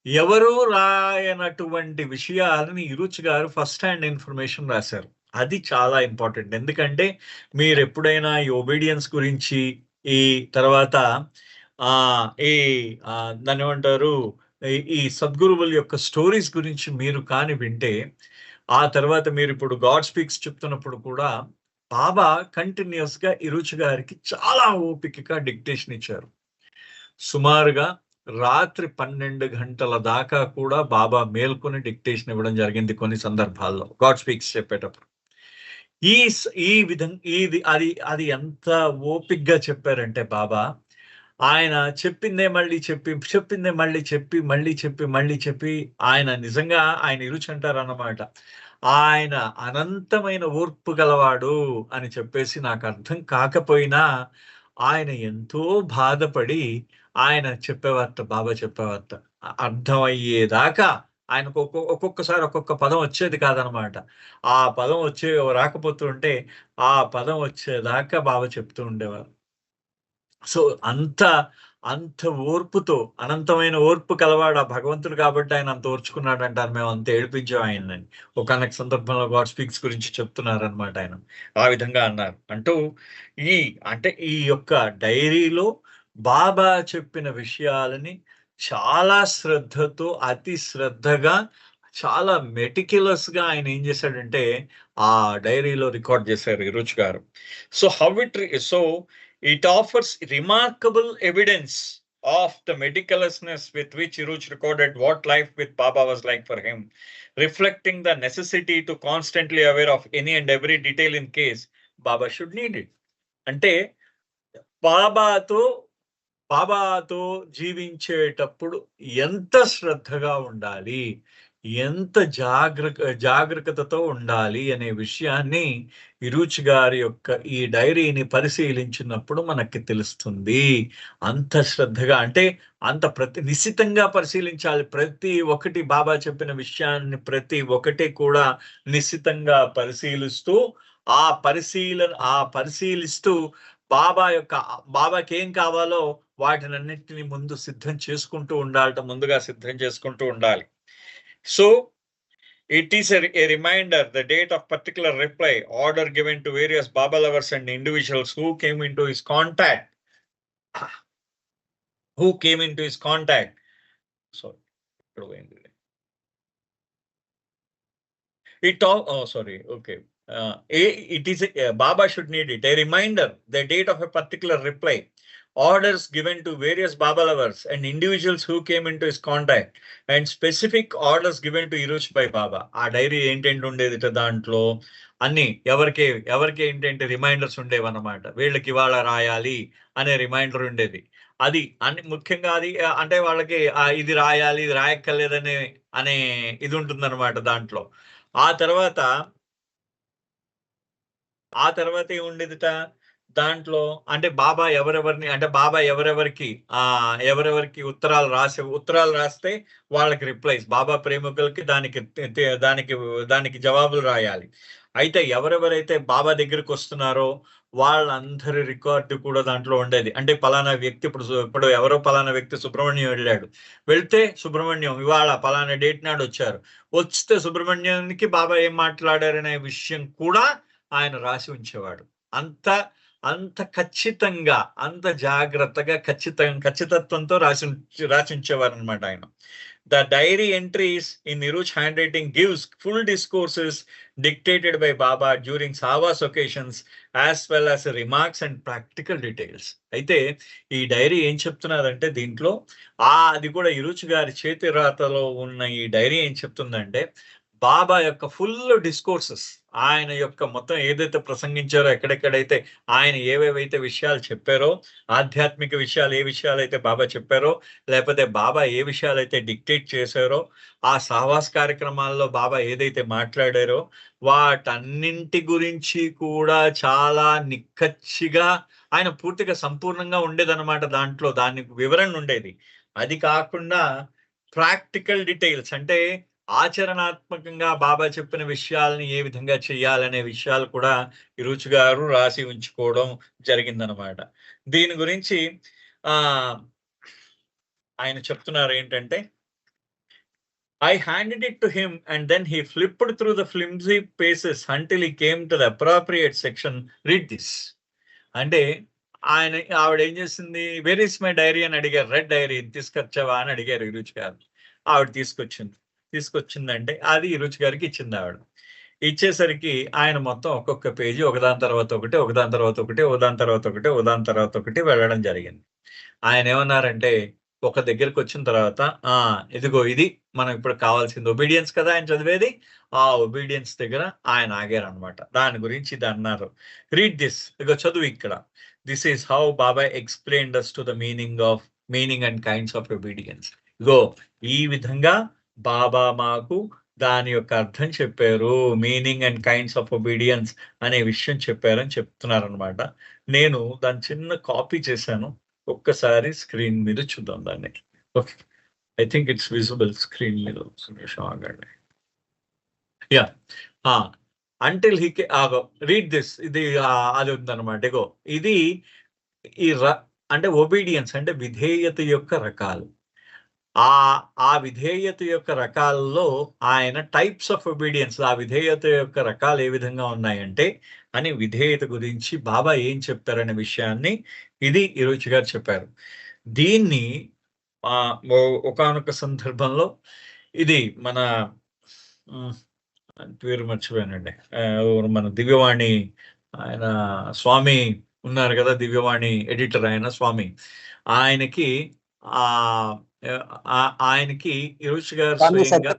ఎవరూ రాయనటువంటి విషయాలని ఇరుచి గారు ఫస్ట్ హ్యాండ్ ఇన్ఫర్మేషన్ రాశారు. అది చాలా ఇంపార్టెంట్. ఎందుకంటే మీరు ఎప్పుడైనా ఈ ఒబీడియన్స్ గురించి, ఈ తర్వాత దాన్ని ఏమంటారు, ఈ సద్గురువుల యొక్క స్టోరీస్ గురించి మీరు కానీ వింటే, ఆ తర్వాత మీరు ఇప్పుడు గాడ్ స్పీక్స్ చెప్తున్నప్పుడు కూడా బాబా కంటిన్యూస్ గా ఇరుచి గారికి చాలా ఓపికగా డిక్టేషన్ ఇచ్చారు. సుమారుగా రాత్రి 12 గంటల దాకా కూడా బాబా మేల్కొని డిక్టేషన్ ఇవ్వడం జరిగింది కొన్ని సందర్భాల్లో, గాడ్ స్పీక్స్ చెప్పేటప్పుడు. ఈ విధంగా అది ఎంత ఓపిగ్గా చెప్పారంటే బాబా, ఆయన చెప్పిందే మళ్ళీ చెప్పి ఆయన నిజంగా ఆయన ఇరుచి అంటారన్నమాట. ఆయన అనంతమైన ఓర్పు గలవాడు అని చెప్పేసి నాకు అర్థం కాకపోయినా ఆయన ఎంతో బాధపడి ఆయన చెప్పేవార్త, బాబా చెప్పేవార్త అర్థమయ్యేదాకా ఆయనకు ఒక్కొక్కసారి ఒక్కొక్క పదం వచ్చేది కాదనమాట. ఆ పదం రాకపోతుంటే ఆ పదం వచ్చేదాకా బాబా చెప్తూ ఉండేవారు. సో అంత ఓర్పుతో, అనంతమైన ఓర్పు కలవాడు ఆ భగవంతుడు కాబట్టి ఆయన అంత ఓర్చుకున్నాడు అంటారు. మేము అంత ఏడిపించాం ఆయనని. ఒకానొక సందర్భంలో గాడ్ స్పీక్స్ గురించి చెప్తున్నారనమాట ఆయన. ఆ విధంగా అన్నారు. అంటే ఈ యొక్క డైరీలో బాబా చెప్పిన విషయాలని చాలా శ్రద్ధతో, అతి శ్రద్ధగా, చాలా మెటిక్యులస్ గా ఆయన ఏం చేశాడంటే ఆ డైరీలో రికార్డ్ చేశారు ఇరుచి గారు. So it offers remarkable evidence of the meticulousness with which Iruch recorded what life with Baba was like for him, reflecting the necessity to constantly aware of any and every detail in case Baba should need it. అంటే బాబాతో జీవించేటప్పుడు ఎంత శ్రద్ధగా ఉండాలి, ఎంత జాగ్రత్తతో ఉండాలి అనే విషయాన్ని ఇరుచి గారి యొక్క ఈ డైరీని పరిశీలించినప్పుడు మనకి తెలుస్తుంది. అంత శ్రద్ధగా, అంటే అంత నిశితంగా పరిశీలించాలి. ప్రతి ఒక్కటి బాబా చెప్పిన విషయాన్ని ప్రతి ఒక్కటి కూడా నిశితంగా పరిశీలిస్తూ పరిశీలిస్తూ బాబాకి ఏం కావాలో వాటినన్నింటినీ ముందుగా సిద్ధం చేసుకుంటూ ఉండాలి. So it is a reminder, the date of particular reply, order given to various Baba lovers and individuals who came into his contact. Sorry. Okay. It is Baba should need it. A reminder, the date of a particular reply, orders given to various Baba lovers and individuals who came into his contact, and specific orders given to Iruch by Baba. ఆ dairy ఏంటంటే ఉండేది దాంట్లో అన్ని ఎవరికి ఏంటంటే reminders ఉండేవన్నమాట. వీళ్ళకి ఇవాళ రాయాలి అనే రిమైండర్ ఉండేది. అది అన్ని ముఖ్యంగా అది అంటే వాళ్ళకి ఇది రాయాలి, ఇది రాయక్కర్లేదనే అనే ఇది ఉంటుందన్నమాట దాంట్లో. ఆ తర్వాత ఏముండేదిట దాంట్లో అంటే బాబా ఎవరెవరికి ఉత్తరాలు రాస్తే వాళ్ళకి రిప్లైస్, బాబా ప్రేమికులకి దానికి జవాబులు రాయాలి. అయితే ఎవరెవరైతే బాబా దగ్గరికి వస్తున్నారో వాళ్ళందరి రికార్డు కూడా దాంట్లో ఉండేది. అంటే పలానా వ్యక్తి ఇప్పుడు ఎవరో పలానా వ్యక్తి సుబ్రహ్మణ్యం వెళ్ళాడు, వెళ్తే సుబ్రహ్మణ్యం ఇవాళ పలానా డేట్ నాడు వచ్చారు, వస్తే సుబ్రహ్మణ్యానికి బాబా ఏం మాట్లాడారనే విషయం కూడా ఆయన రాసి ఉంచేవాడు. అంత ఖచ్చితంగా, అంత జాగ్రత్తగా, ఖచ్చితత్వంతో రాసి ఉంచేవారు అనమాట ఆయన. The diary entries in Niruch handwriting gives full discourses dictated by Baba during Savas occasions as well as remarks and practical details. అయితే ఈ డైరీ ఏం చెప్తున్నారంటే దీంట్లో అది కూడా ఇరుచు గారి చేతి రాతలో ఉన్న ఈ డైరీ ఏం చెప్తుందంటే బాబా యొక్క ఫుల్ డిస్కోర్సెస్, ఆయన యొక్క మొత్తం ఏదైతే ప్రసంగించారో, ఎక్కడెక్కడైతే ఆయన ఏవేవైతే విషయాలు చెప్పారో, ఆధ్యాత్మిక విషయాలు ఏ విషయాలైతే బాబా చెప్పారో, లేకపోతే బాబా ఏ విషయాలైతే డిక్టేట్ చేశారో, ఆ సహవాస కార్యక్రమాల్లో బాబా ఏదైతే మాట్లాడారో వాటన్నింటి గురించి కూడా చాలా నిక్కచ్చిగా ఆయన పూర్తిగా సంపూర్ణంగా ఉండేదన్నమాట. దాంట్లో దానికి వివరణ ఉండేది. అది కాకుండా ప్రాక్టికల్ డీటెయిల్స్ అంటే ఆచరణాత్మకంగా బాబా చెప్పిన విషయాలని ఏ విధంగా చేయాలనే విషయాలు కూడా ఇరుచు గారు రాసి ఉంచుకోవడం జరిగిందనమాట. దీని గురించి ఆయన చెప్తున్నారు ఏంటంటే, I handed it to him and then he flipped through the flimsy pages until he came to the appropriate section. Read this. అంటే ఆవిడ ఏం చేసింది, వేర్ ఇస్ మై డైరీ అని అడిగారు. రెడ్ డైరీ తీసుకొచ్చావా అని అడిగారు ఇరుచు గారు. ఆవిడ తీసుకొచ్చిందంటే అది ఇరుచు గారికి ఇచ్చింది. ఆవిడ ఇచ్చేసరికి ఆయన మొత్తం ఒక్కొక్క పేజీ ఒకదాని తర్వాత ఒకటి వెళ్ళడం జరిగింది. ఆయన ఏమన్నారంటే, ఒక దగ్గరికి వచ్చిన తర్వాత ఇదిగో ఇది మనం ఇప్పుడు కావాల్సింది ఒబీడియన్స్ కదా ఆయన చదివేది, ఆ ఒబీడియన్స్ దగ్గర ఆయన ఆగారు అనమాట. దాని గురించి ఇది అన్నారు. రీడ్ దిస్, ఇగో చదువు ఇక్కడ. This is how Baba explained us to the meaning and kinds of obedience. ఇగో ఈ విధంగా బాబా మాకు దాని యొక్క అర్థం చెప్పారు, meaning and kinds of obedience అనే విషయం చెప్పారని చెప్తున్నారు అనమాట. నేను దాని చిన్న కాపీ చేశాను, ఒక్కసారి స్క్రీన్ మీద చూద్దాం దాన్ని. Okay, I think it's visible screen మీద. Yeah, until he read this, ఇది అది ఉందన్నమాట. ఇగో ఇది అంటే ఒబీడియన్స్ అంటే విధేయత యొక్క రకాలు. ఆ విధేయత యొక్క రకాలలో ఆయన టైప్స్ ఆఫ్ ఒబీడియన్స్, ఆ విధేయత యొక్క రకాలు ఏ విధంగా ఉన్నాయంటే అని విధేయత గురించి బాబా ఏం చెప్తారనే విషయాన్ని ఇది ఇరుచు గారు చెప్పారు. దీన్ని ఒకానొక సందర్భంలో ఇది మన పేరు మర్చిపోయానండి, మన దివ్యవాణి ఆయన స్వామి ఉన్నారు కదా, దివ్యవాణి ఎడిటర్ ఆయన స్వామి, ఆయనకి ఇరుచు గారు స్వయంగా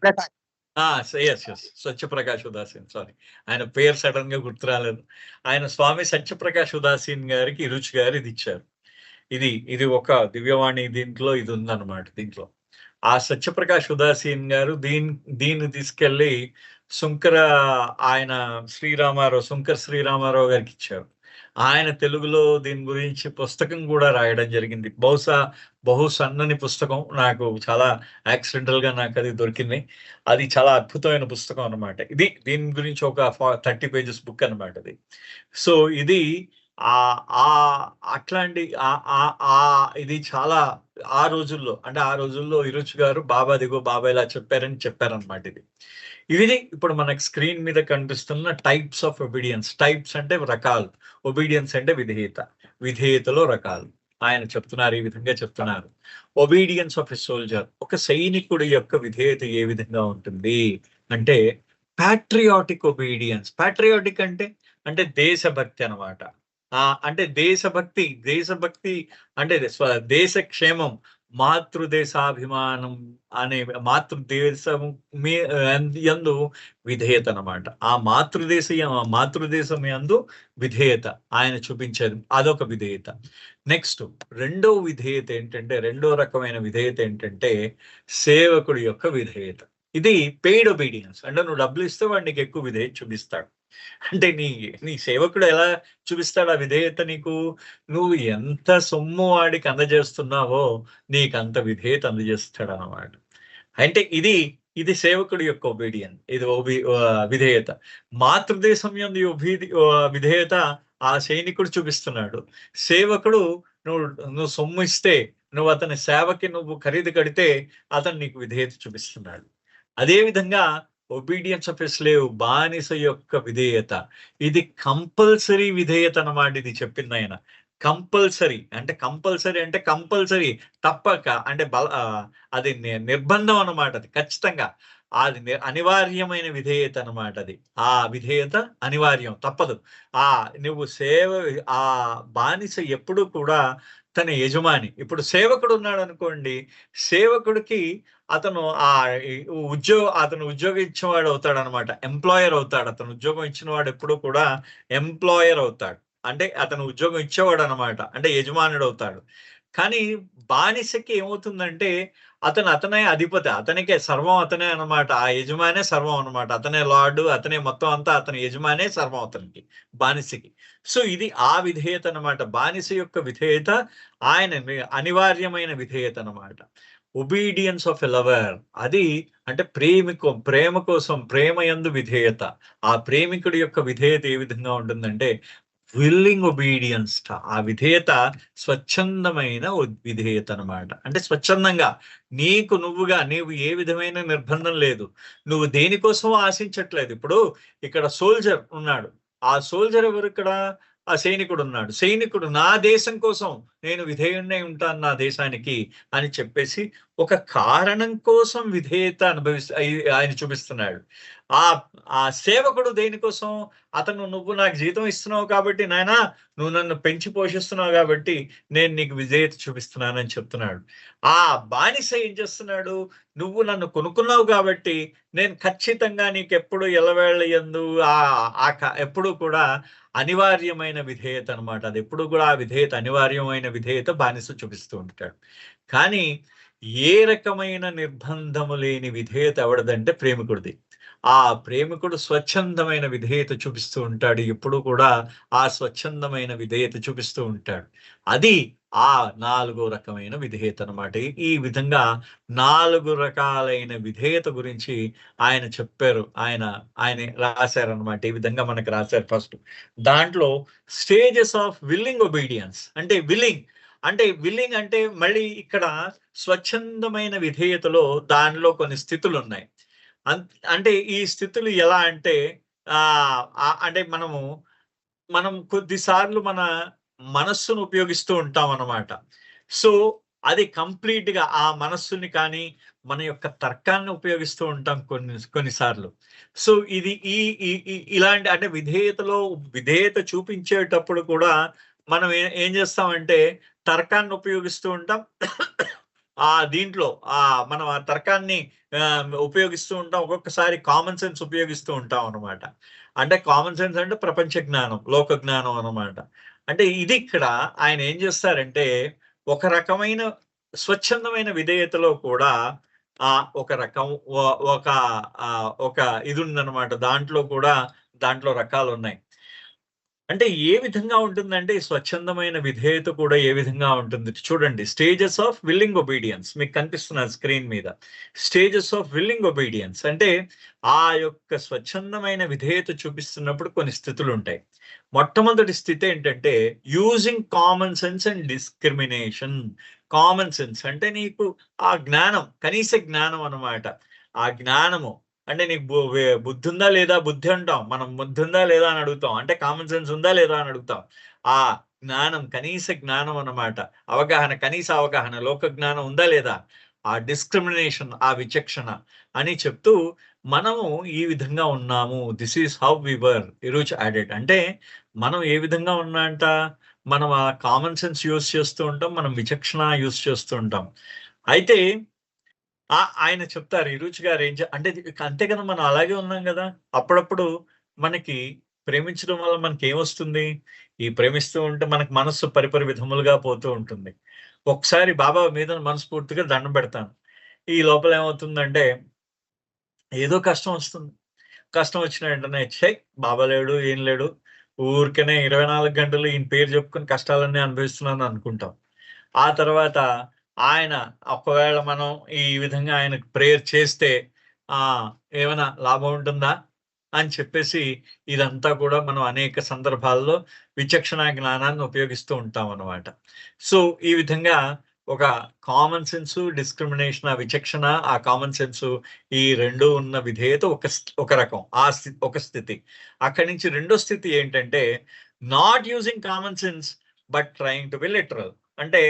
సత్యప్రకాష్ ఉదాసీన్, సారీ ఆయన పేరు సడన్ గా గుర్తు రాలేదు. ఆయన స్వామి సత్యప్రకాష్ ఉదాసీన్ గారికి ఇరుచు గారు ఇది ఇచ్చారు. ఇది ఒక దివ్యవాణి దీంట్లో ఇది ఉందన్నమాట. దీంట్లో ఆ సత్యప్రకాష్ ఉదాసీన్ గారు దీన్ని తీసుకెళ్లి శంకర శ్రీరామారావు గారికి ఇచ్చారు. ఆయన తెలుగులో దీని గురించి పుస్తకం కూడా రాయడం జరిగింది. బహు సన్నని పుస్తకం, నాకు చాలా యాక్సిడెంటల్ గా నాకు అది దొరికింది. అది చాలా అద్భుతమైన పుస్తకం అనమాట. దీని గురించి ఒక 30 pages బుక్ అనమాట ఇది. సో ఇది అట్లాంటి ఇది చాలా ఆ రోజుల్లో ఇరుచు గారు బాబా ఇలా చెప్పారని చెప్పారనమాట. ఇది ఇప్పుడు మనకు స్క్రీన్ మీద కనిపిస్తున్న టైప్స్ ఆఫ్ ఒబీడియన్స్. టైప్స్ అంటే రకాలు, ఒబీడియన్స్ అంటే విధేయతలో రకాలు. ఆయన చెప్తున్నారు, ఈ విధంగా చెప్తున్నారు. ఒబీడియన్స్ ఆఫ్ ఎ సోల్జర్, ఒక సైనికుడి యొక్క విధేయత ఏ విధంగా ఉంటుంది అంటే ప్యాట్రియాటిక్ ఒబీడియన్స్. ప్యాట్రియాటిక్ అంటే దేశభక్తి అనమాట. అంటే దేశభక్తి అంటే దేశ క్షేమం, మాతృదేశాభిమానం అనే మాతృదేశం మీ యందు విధేయత అన్నమాట. ఆ మాతృదేశం యందు విధేయత ఆయన చూపించేది అదొక విధేయత. నెక్స్ట్ రెండో విధేయత ఏంటంటే, రెండో రకమైన విధేయత ఏంటంటే సేవకుడి యొక్క విధేయత. ఇది పెయిడ్ ఒబీడియన్స్. అంటే నువ్వు డబ్బులు ఇస్తే వాడు నీకు ఎక్కువ విధేయత చూపిస్తాడు. అంటే నీ సేవకుడు ఎలా చూపిస్తాడు ఆ విధేయత నీకు? నువ్వు ఎంత సొమ్ము వాడికి అందజేస్తున్నావో నీకంత విధేయత అందజేస్తాడు అన్నమాట. అంటే ఇది సేవకుడి యొక్క ఒబీడియన్. ఇది విధేయత. మాతృదేశం యందు విధేయత ఆ సైనికుడు చూపిస్తున్నాడు. సేవకుడు నువ్వు సొమ్ము ఇస్తే, నువ్వు అతని సేవకి నువ్వు ఖరీదు కడితే అతను నీకు విధేయత చూపిస్తున్నాడు. అదే విధంగా ఒబీడియన్స్ ఆఫ్ ఎ స్లేవ్, బానిస యొక్క విధేయత. ఇది కంపల్సరీ విధేయత అన్నమాట. ఇది చెప్పింది ఆయన. కంపల్సరీ అంటే కంపల్సరీ తప్పక అంటే అది నిర్బంధం అన్నమాట. అది ఖచ్చితంగా అది అనివార్యమైన విధేయత అన్నమాట. అది ఆ విధేయత అనివార్యం, తప్పదు. నువ్వు ఆ బానిస ఎప్పుడు కూడా తన యజమాని. ఇప్పుడు సేవకుడు ఉన్నాడు అనుకోండి, సేవకుడికి అతను అతను ఉద్యోగం ఇచ్చినవాడు అవుతాడు అనమాట. ఎంప్లాయర్ అవుతాడు. అతను ఉద్యోగం ఇచ్చిన వాడు ఎప్పుడు కూడా ఎంప్లాయర్ అవుతాడు. అంటే అతను ఉద్యోగం ఇచ్చేవాడు అనమాట. అంటే యజమానుడు అవుతాడు. కానీ బానిసకి ఏమవుతుందంటే అతనే అధిపతి, అతనికే సర్వం అతనే అనమాట. ఆ యజమానే సర్వం అనమాట. అతనే లార్డు, అతనే మొత్తం అంతా, అతని యజమానే సర్వం అతనికి, బానిసకి. సో ఇది ఆ విధేయత అనమాట. బానిస యొక్క విధేయత ఆయన అనివార్యమైన విధేయత అనమాట. ఒబీడియన్స్ ఆఫ్ ఎ లవర్, అది అంటే ప్రేమ కోసం, ప్రేమ యందు విధేయత. ఆ ప్రేమికుడి యొక్క విధేయత ఏ విధంగా ఉంటుందంటే విల్లింగ్ ఒబీడియన్స్. ఆ విధేయత స్వచ్ఛందమైన విధేయత అనమాట. అంటే స్వచ్ఛందంగా నీవు ఏ విధమైన నిర్బంధం లేదు. నువ్వు దేనికోసం ఆశించట్లేదు. ఇప్పుడు ఇక్కడ సోల్జర్ ఉన్నాడు. ఆ సోల్జర్ ఎవరు? ఇక్కడ ఆ సైనికుడు ఉన్నాడు. సైనికుడు నా దేశం కోసం నేను విధేయుణ్ణి ఉంటాను నా దేశానికి అని చెప్పేసి ఒక కారణం కోసం విధేయత ఆయన చూపిస్తున్నాడు. ఆ సేవకుడు దేనికోసం? నువ్వు నాకు జీతం ఇస్తున్నావు కాబట్టి నాయనా, నువ్వు నన్ను పెంచి పోషిస్తున్నావు కాబట్టి నేను నీకు విధేయత చూపిస్తున్నానని చెప్తున్నాడు. ఆ బానిస ఏం చేస్తున్నాడు? నువ్వు నన్ను కొనుక్కున్నావు కాబట్టి నేను ఖచ్చితంగా నీకు ఎప్పుడు ఎల్లవేళ ఎప్పుడు కూడా అనివార్యమైన విధేయత అనమాట. అది ఎప్పుడు కూడా ఆ విధేయత, అనివార్యమైన విధేయత బానిస చూపిస్తూ ఉంటాడు. కానీ ఏ రకమైన నిర్బంధము లేని విధేయత ఎవడదంటే ప్రేమికుడిది. ఆ ప్రేమికుడు స్వచ్ఛందమైన విధేయత చూపిస్తూ ఉంటాడు. ఎప్పుడు కూడా ఆ స్వచ్ఛందమైన విధేయత చూపిస్తూ ఉంటాడు. అది ఆ 4వ రకమైన విధేయత అనమాట. ఈ విధంగా 4 రకాలైన విధేయత గురించి ఆయన చెప్పారు. ఆయన రాశారనమాట. ఈ విధంగా మనకు రాశారు. ఫస్ట్ దాంట్లో స్టేజెస్ ఆఫ్ విల్లింగ్ ఒబీడియన్స్. అంటే విల్లింగ్ అంటే మళ్ళీ ఇక్కడ స్వచ్ఛందమైన విధేయతలో దానిలో కొన్ని స్థితులు ఉన్నాయి. అంటే ఈ స్థితులు ఎలా అంటే అంటే మనం కొద్దిసార్లు మన మనస్సును ఉపయోగిస్తూ ఉంటాం అన్నమాట. సో అది కంప్లీట్ గా ఆ మనస్సుని కానీ మన యొక్క తర్కాన్ని ఉపయోగిస్తూ ఉంటాం కొన్నిసార్లు. సో ఇది ఇలాంటి అంటే విధేయత చూపించేటప్పుడు కూడా మనం ఏం చేస్తామంటే తర్కాన్ని ఉపయోగిస్తూ ఉంటాం. దీంట్లో మనం ఆ తర్కాన్ని ఉపయోగిస్తూ ఉంటాం. ఒక్కొక్కసారి కామన్ సెన్స్ ఉపయోగిస్తూ ఉంటాం అనమాట. అంటే కామన్ సెన్స్ అంటే ప్రపంచ జ్ఞానం, లోక జ్ఞానం అనమాట. అంటే ఇది ఇక్కడ ఆయన ఏం చేస్తారంటే ఒక రకమైన స్వచ్ఛందమైన విధేయతలో కూడా ఒక రకం ఒక ఇది ఉందన్నమాట. దాంట్లో రకాలు ఉన్నాయి. అంటే ఏ విధంగా ఉంటుందంటే స్వచ్ఛందమైన విధేయత కూడా ఏ విధంగా ఉంటుంది చూడండి. స్టేజెస్ ఆఫ్ విల్లింగ్ ఒబీడియన్స్ మీకు కనిపిస్తున్న స్క్రీన్ మీద. స్టేజెస్ ఆఫ్ విల్లింగ్ ఒబీడియన్స్ అంటే ఆ యొక్క స్వచ్ఛందమైన విధేయత చూపిస్తున్నప్పుడు కొన్ని స్థితులు ఉంటాయి. మొట్టమొదటి స్థితి ఏంటంటే using common sense and discrimination. Common sense అంటే నీకు ఆ జ్ఞానం, కనీస జ్ఞానం అన్నమాట. ఆ జ్ఞానము అంటే నీకు బుద్ధి ఉందా లేదా? బుద్ధి అంటాం మనం. బుద్ధి ఉందా లేదా అని అడుగుతాం. అంటే కామన్ సెన్స్ ఉందా లేదా అని అడుగుతాం. ఆ జ్ఞానం, కనీస జ్ఞానం అన్నమాట. కనీస అవగాహన, లోక జ్ఞానం ఉందా లేదా? ఆ డిస్క్రిమినేషన్, ఆ విచక్షణ అని చెప్తూ మనము ఈ విధంగా ఉన్నాము. దిస్ ఈస్ హౌ వి వర్. ఈరోజు యాడెడ్ అంటే మనం ఏ విధంగా ఉన్నా అంట, మనం ఆ కామన్ సెన్స్ యూజ్ చేస్తూ ఉంటాం. మనం విచక్షణ యూజ్ చేస్తూ ఉంటాం. అయితే ఆయన చెప్తారు ఇరుచి గారు అంటే అంతే కదా! మనం అలాగే ఉన్నాం గదా! అప్పుడప్పుడు మనకి ప్రేమించడం వల్ల మనకేమొస్తుంది? ఈ ప్రేమిస్తూ ఉంటే మనకు మనస్సు పరిపరి విధములుగా పోతూ ఉంటుంది. ఒకసారి బాబా మీద మనస్ఫూర్తిగా దండం పెడతాను. ఈ లోపల ఏమవుతుందంటే ఏదో కష్టం వస్తుంది. కష్టం వచ్చిన వెంటనే బాబా లేడు, ఏం లేడు. ఊరికనే 24 గంటలు ఈయన పేరు చెప్పుకొని కష్టాలన్నీ అనుభవిస్తున్నాను అనుకుంటాం. ఆ తర్వాత ఆయన ఒకవేళ మనం ఈ విధంగా ఆయనకు ప్రేయర్ చేస్తే ఏమైనా లాభం ఉంటుందా? అని చెప్పేసి ఇదంతా కూడా మనం అనేక సందర్భాల్లో విచక్షణ జ్ఞానాన్ని ఉపయోగిస్తూ ఉంటామనమాట. సో, ఈ విధంగా ఒక కామన్ సెన్సు, డిస్క్రిమినేషన్, ఆ విచక్షణ, ఆ కామన్ సెన్సు ఈ 2 ఉన్న విధేయత ఒక రకం. ఒక స్థితి. అక్కడి నుంచి రెండో స్థితి ఏంటంటే, not using common sense but trying to be literal. అంటే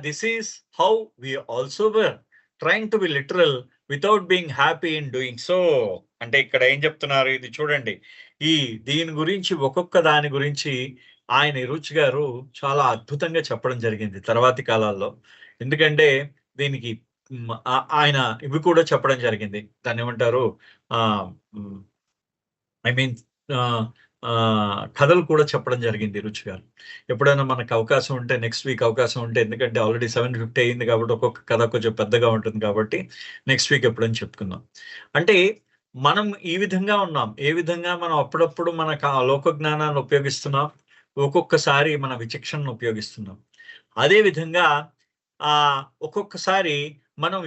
this is how we also were trying to be literal without being happy in doing so. అంటే ఇక్కడ ఏం చెప్తున్నారు ఇది చూడండి. దీని గురించి ఒక్కొక్క దాని గురించి ఆయన రుచి గారు చాలా అద్భుతంగా చెప్పడం జరిగింది తర్వాతి కాలాల్లో. ఎందుకంటే దీనికి ఆయన ఇవి కూడా చెప్పడం జరిగింది. దాన్నేమంటారు ఐ మీన్ కథలు కూడా చెప్పడం జరిగింది రుచి గారు. ఎప్పుడైనా మనకు అవకాశం ఉంటే నెక్స్ట్ వీక్ అవకాశం ఉంటే ఎందుకంటే ఆల్రెడీ 7:50 అయింది కాబట్టి ఒక్కొక్క కథ కొంచెం పెద్దగా ఉంటుంది కాబట్టి నెక్స్ట్ వీక్ ఎప్పుడైనా చెప్పుకుందాం. అంటే మనం ఈ విధంగా ఉన్నాం. ఏ విధంగా మనం అప్పుడప్పుడు మన లోక జ్ఞానాన్ని ఉపయోగిస్తున్నాం. ఒక్కొక్కసారి మన విచక్షణను ఉపయోగిస్తున్నాం. అదే విధంగా ఒక్కొక్కసారి మనం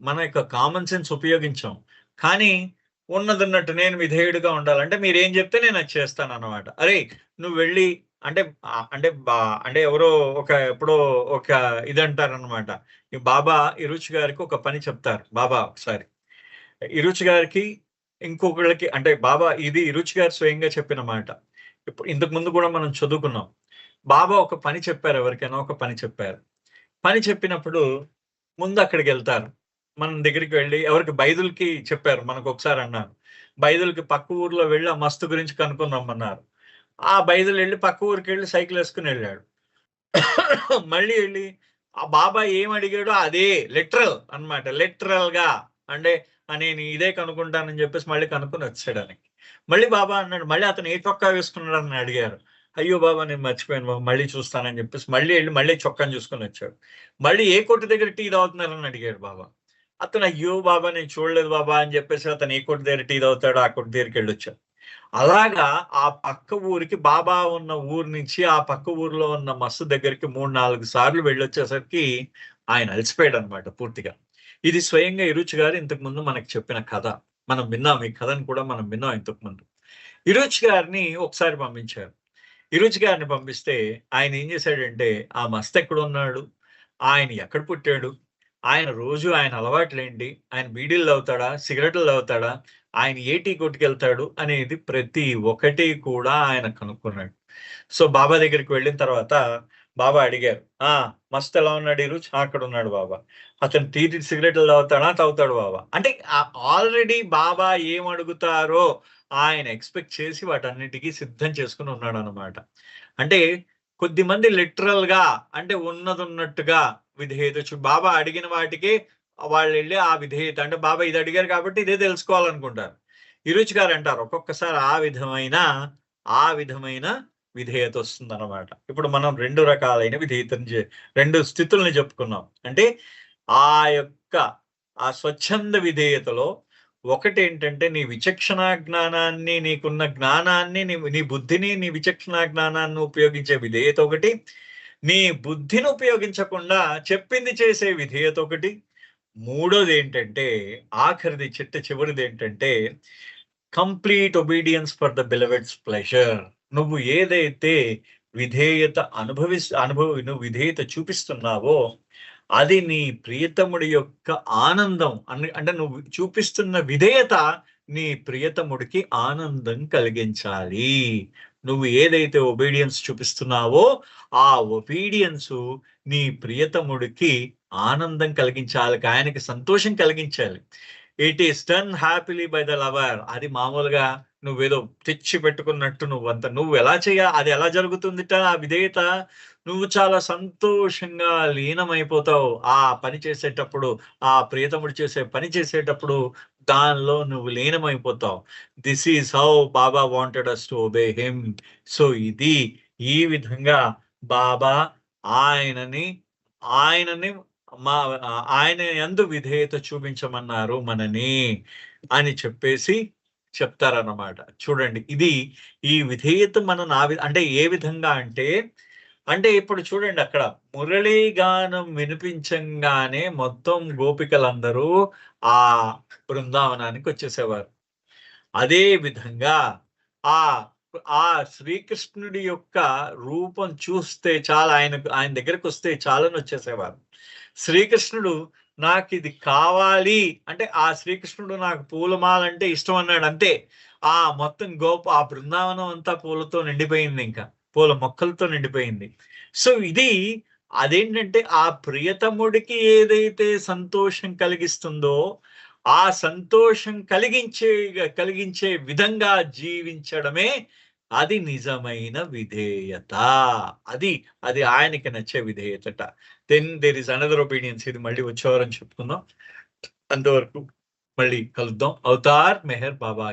మన యొక్క కామన్ సెన్స్ ఉపయోగించాం. కానీ ఉన్నదన్నట్టు నేను విధేయుడిగా ఉండాలంటే మీరేం చెప్తే నేను అది చేస్తానన్నమాట. అరేయ్! నువ్వు వెళ్ళి అంటే అంటే ఎవరో ఎప్పుడో ఒక ఇదంటారనమాట. ఈ బాబా ఇరుచి గారికి ఒక పని చెప్తారు బాబా ఒకసారి. ఇరుచి గారికి ఇంకొకళ్ళకి అంటే బాబా ఇది ఇరుచి గారు స్వయంగా చెప్పిన మాట. ఇంతకు ముందు కూడా మనం చదువుకున్నాం. బాబా ఒక పని చెప్పారు ఎవరికైనా ఒక పని చెప్పారు. పని చెప్పినప్పుడు ముందు అక్కడికెళ్తారు. మనం దగ్గరికి వెళ్లి ఎవరికి బైదులకి చెప్పారు. మనకొకసారి అన్నారు. బైదులకి పక్క ఊర్లో వెళ్లి ఆ మస్తు గురించి కనుక్కొని రమ్మన్నారు. ఆ బైదులెళ్లి పక్క ఊరికెళ్లి సైకిల్ ఎళ్ళాడు. మళ్ళీ ఎళ్లి ఆ బాబా ఏమడిగాడో అదే లిటరల్ అన్నమాట. లిటరల్‌గా అంటే నేను ఇదే కనుక్కుంటానని చెప్పేసి మళ్ళీ కనుక్కొని వచ్చాడాయనకి. మళ్ళీ బాబా అన్నాడు. మళ్ళీ అతను ఏ చొక్కా వేసుకున్నాడని అడిగారు. అయ్యో బాబా! నేను మర్చిపోయాను బాబు. మళ్ళీ చూస్తానని చెప్పేసి మళ్ళీ ఎళ్లి మళ్ళీ చొక్కాని చూసుకొనొచ్చాడు. మళ్ళీ ఏ కొట్టు దగ్గర టీ తాగుతున్నారని అడిగాడు బాబా. అతను అయ్యో బాబా! నేను చూడలేదు బాబా అని చెప్పేసి అతను ఏ కొట్టు దగ్గర టీ తాగుతాడో ఆ కొట్టు దగ్గరికెళ్ళొచ్చాడు. అలాగా ఆ పక్క ఊరికి బాబా ఉన్న ఊరు నుంచి ఆ పక్క ఊర్లో ఉన్న మస్తు దగ్గరికి 3, 4 సార్లు వెళ్ళొచ్చేసరికి ఆయన అలసిపోయాడన్నమాట పూర్తిగా. ఇది స్వయంగా ఇరుచి గారు ఇంతకు ముందు మనకు చెప్పిన కథ. మనం విన్నాం. ఈ కథను కూడా మనం విన్నాం ఇంతకు ముందు. ఇరుచి గారిని ఒకసారి పంపించారు. ఇరుచి గారిని పంపిస్తే ఆయన ఏం చేశాడంటే ఆ మస్త్ ఎక్కడున్నాడు? ఆయన ఎక్కడ పుట్టాడు? ఆయన అలవాట్లేంటి? ఆయన బీడీలు తాగుతాడా? సిగరెట్లు తాగుతాడా? ఆయన ఏ టీ కొట్టుకెళ్తాడు? అనేది ప్రతి ఒక్కటి కూడా ఆయన కనుక్కున్నాడు. సో, బాబా దగ్గరికి వెళ్ళిన తర్వాత బాబా అడిగారు. మస్త్ ఎలా ఉన్నాడు ఈరోజు? అక్కడున్నాడు బాబా. అతను సిగరెట్లు తాగుతాడా? తాగుతాడు బాబా. అంటే ఆల్రెడీ బాబా ఏమడుగుతారో ఆయన ఎక్స్‌పెక్ట్ చేసి వాటన్నిటికి సిద్ధం చేసుకొని ఉన్నాడనమాట. అంటే కొద్దిమంది లిటరల్‌గా అంటే ఉన్నదున్నట్టుగా విధేయత బాబా అడిగిన వాటికి వాళ్ళెళ్లి ఆ విధేయత అంటే బాబా ఇది అడిగారు కాబట్టి ఇదే తెలుసుకోవాలనుకుంటారు. ఇరుచి గారు అంటారు ఒక్కొక్కసారి ఆ విధమైన విధేయత వస్తుందన్నమాట. ఇప్పుడు మనం 2 రకాలైన విధేయతని 2 స్థితుల్ని చెప్పుకున్నాం. అంటే ఆ యొక్క ఆ స్వచ్ఛంద విధేయతలో ఒకటేంటంటే నీ విచక్షణ జ్ఞానాన్ని, నీకున్న జ్ఞానాన్ని, నీ బుద్ధిని, నీ విచక్షణ జ్ఞానాన్ని ఉపయోగించే విధేయత ఒకటి. నీ బుద్ధిని ఉపయోగించకుండా చెప్పింది చేసే విధేయత ఒకటి. మూడోదేంటంటే ఆఖరిది చివరిదేంటంటే complete obedience for the beloved's pleasure. నువ్వు ఏదైతే విధేయత నువ్వు విధేయత చూపిస్తున్నావో అది నీ ప్రియతముడి యొక్క ఆనందం అంటే నువ్వు చూపిస్తున్న విధేయత నీ ప్రియతముడికి ఆనందం కలిగించాలి. నువ్వు ఏదైతే ఒబీడియన్స్ చూపిస్తున్నావో ఆ ఒబీడియన్స్ నీ ప్రియతముడికి ఆనందం కలిగించాలి, ఆయనకి సంతోషం కలిగించాలి. It is done happily by the lover. అది మామూలుగా నువ్వేదో తెచ్చి పెట్టుకున్నట్టు నువ్వు ఎలా అది ఎలా జరుగుతుందిట ఆ విధేయత? నువ్వు చాలా సంతోషంగా లీనమైపోతావు ఆ పని చేసేటప్పుడు, ఆ ప్రియతముడు చేసే పని చేసేటప్పుడు దానిలో నువ్వు లీనమైపోతావు. This is how Baba wanted us to obey him. So ఇది ఈ విధంగా బాబా ఆయనని ఆయనని మా ఆయన యందు విధేయత చూపించమన్నారు మనని అని చెప్పేసి చెప్తారన్నమాట. చూడండి, ఇది ఈ విధేయత అంటే ఏ విధంగా అంటే ఇప్పుడు చూడండి, అక్కడ మురళీ గానం వినిపించంగానే మొత్తం గోపికలందరూ ఆ బృందావనానికి వచ్చేసేవారు. అదే విధంగా ఆ ఆ శ్రీకృష్ణుడి యొక్క రూపం చూస్తే చాలా, ఆయన దగ్గరకు వస్తే చాలని వచ్చేసేవారు. శ్రీకృష్ణుడు నాకిది కావాలి అంటే, ఆ శ్రీకృష్ణుడు నాకు పూలమాల అంటే ఇష్టం అన్నాడు అంతే. ఆ మొత్తం ఆ బృందావనం అంతా పూలతో నిండిపోయింది, ఇంకా పూల మొక్కలతో నిండిపోయింది. సో ఇది అదేంటంటే ఆ ప్రియతముడికి ఏదైతే సంతోషం కలిగిస్తుందో ఆ సంతోషం కలిగించే విధంగా జీవించడమే అది నిజమైన విధేయత. అది అది ఆయనకి నచ్చే విధేయతట. Then there is another opinions. ఇది మళ్ళీ వచ్చేవారని చెప్పుకుందాం. అంతవరకు మళ్ళీ కలుద్దాం. అవతార్ మెహర్ బాబా.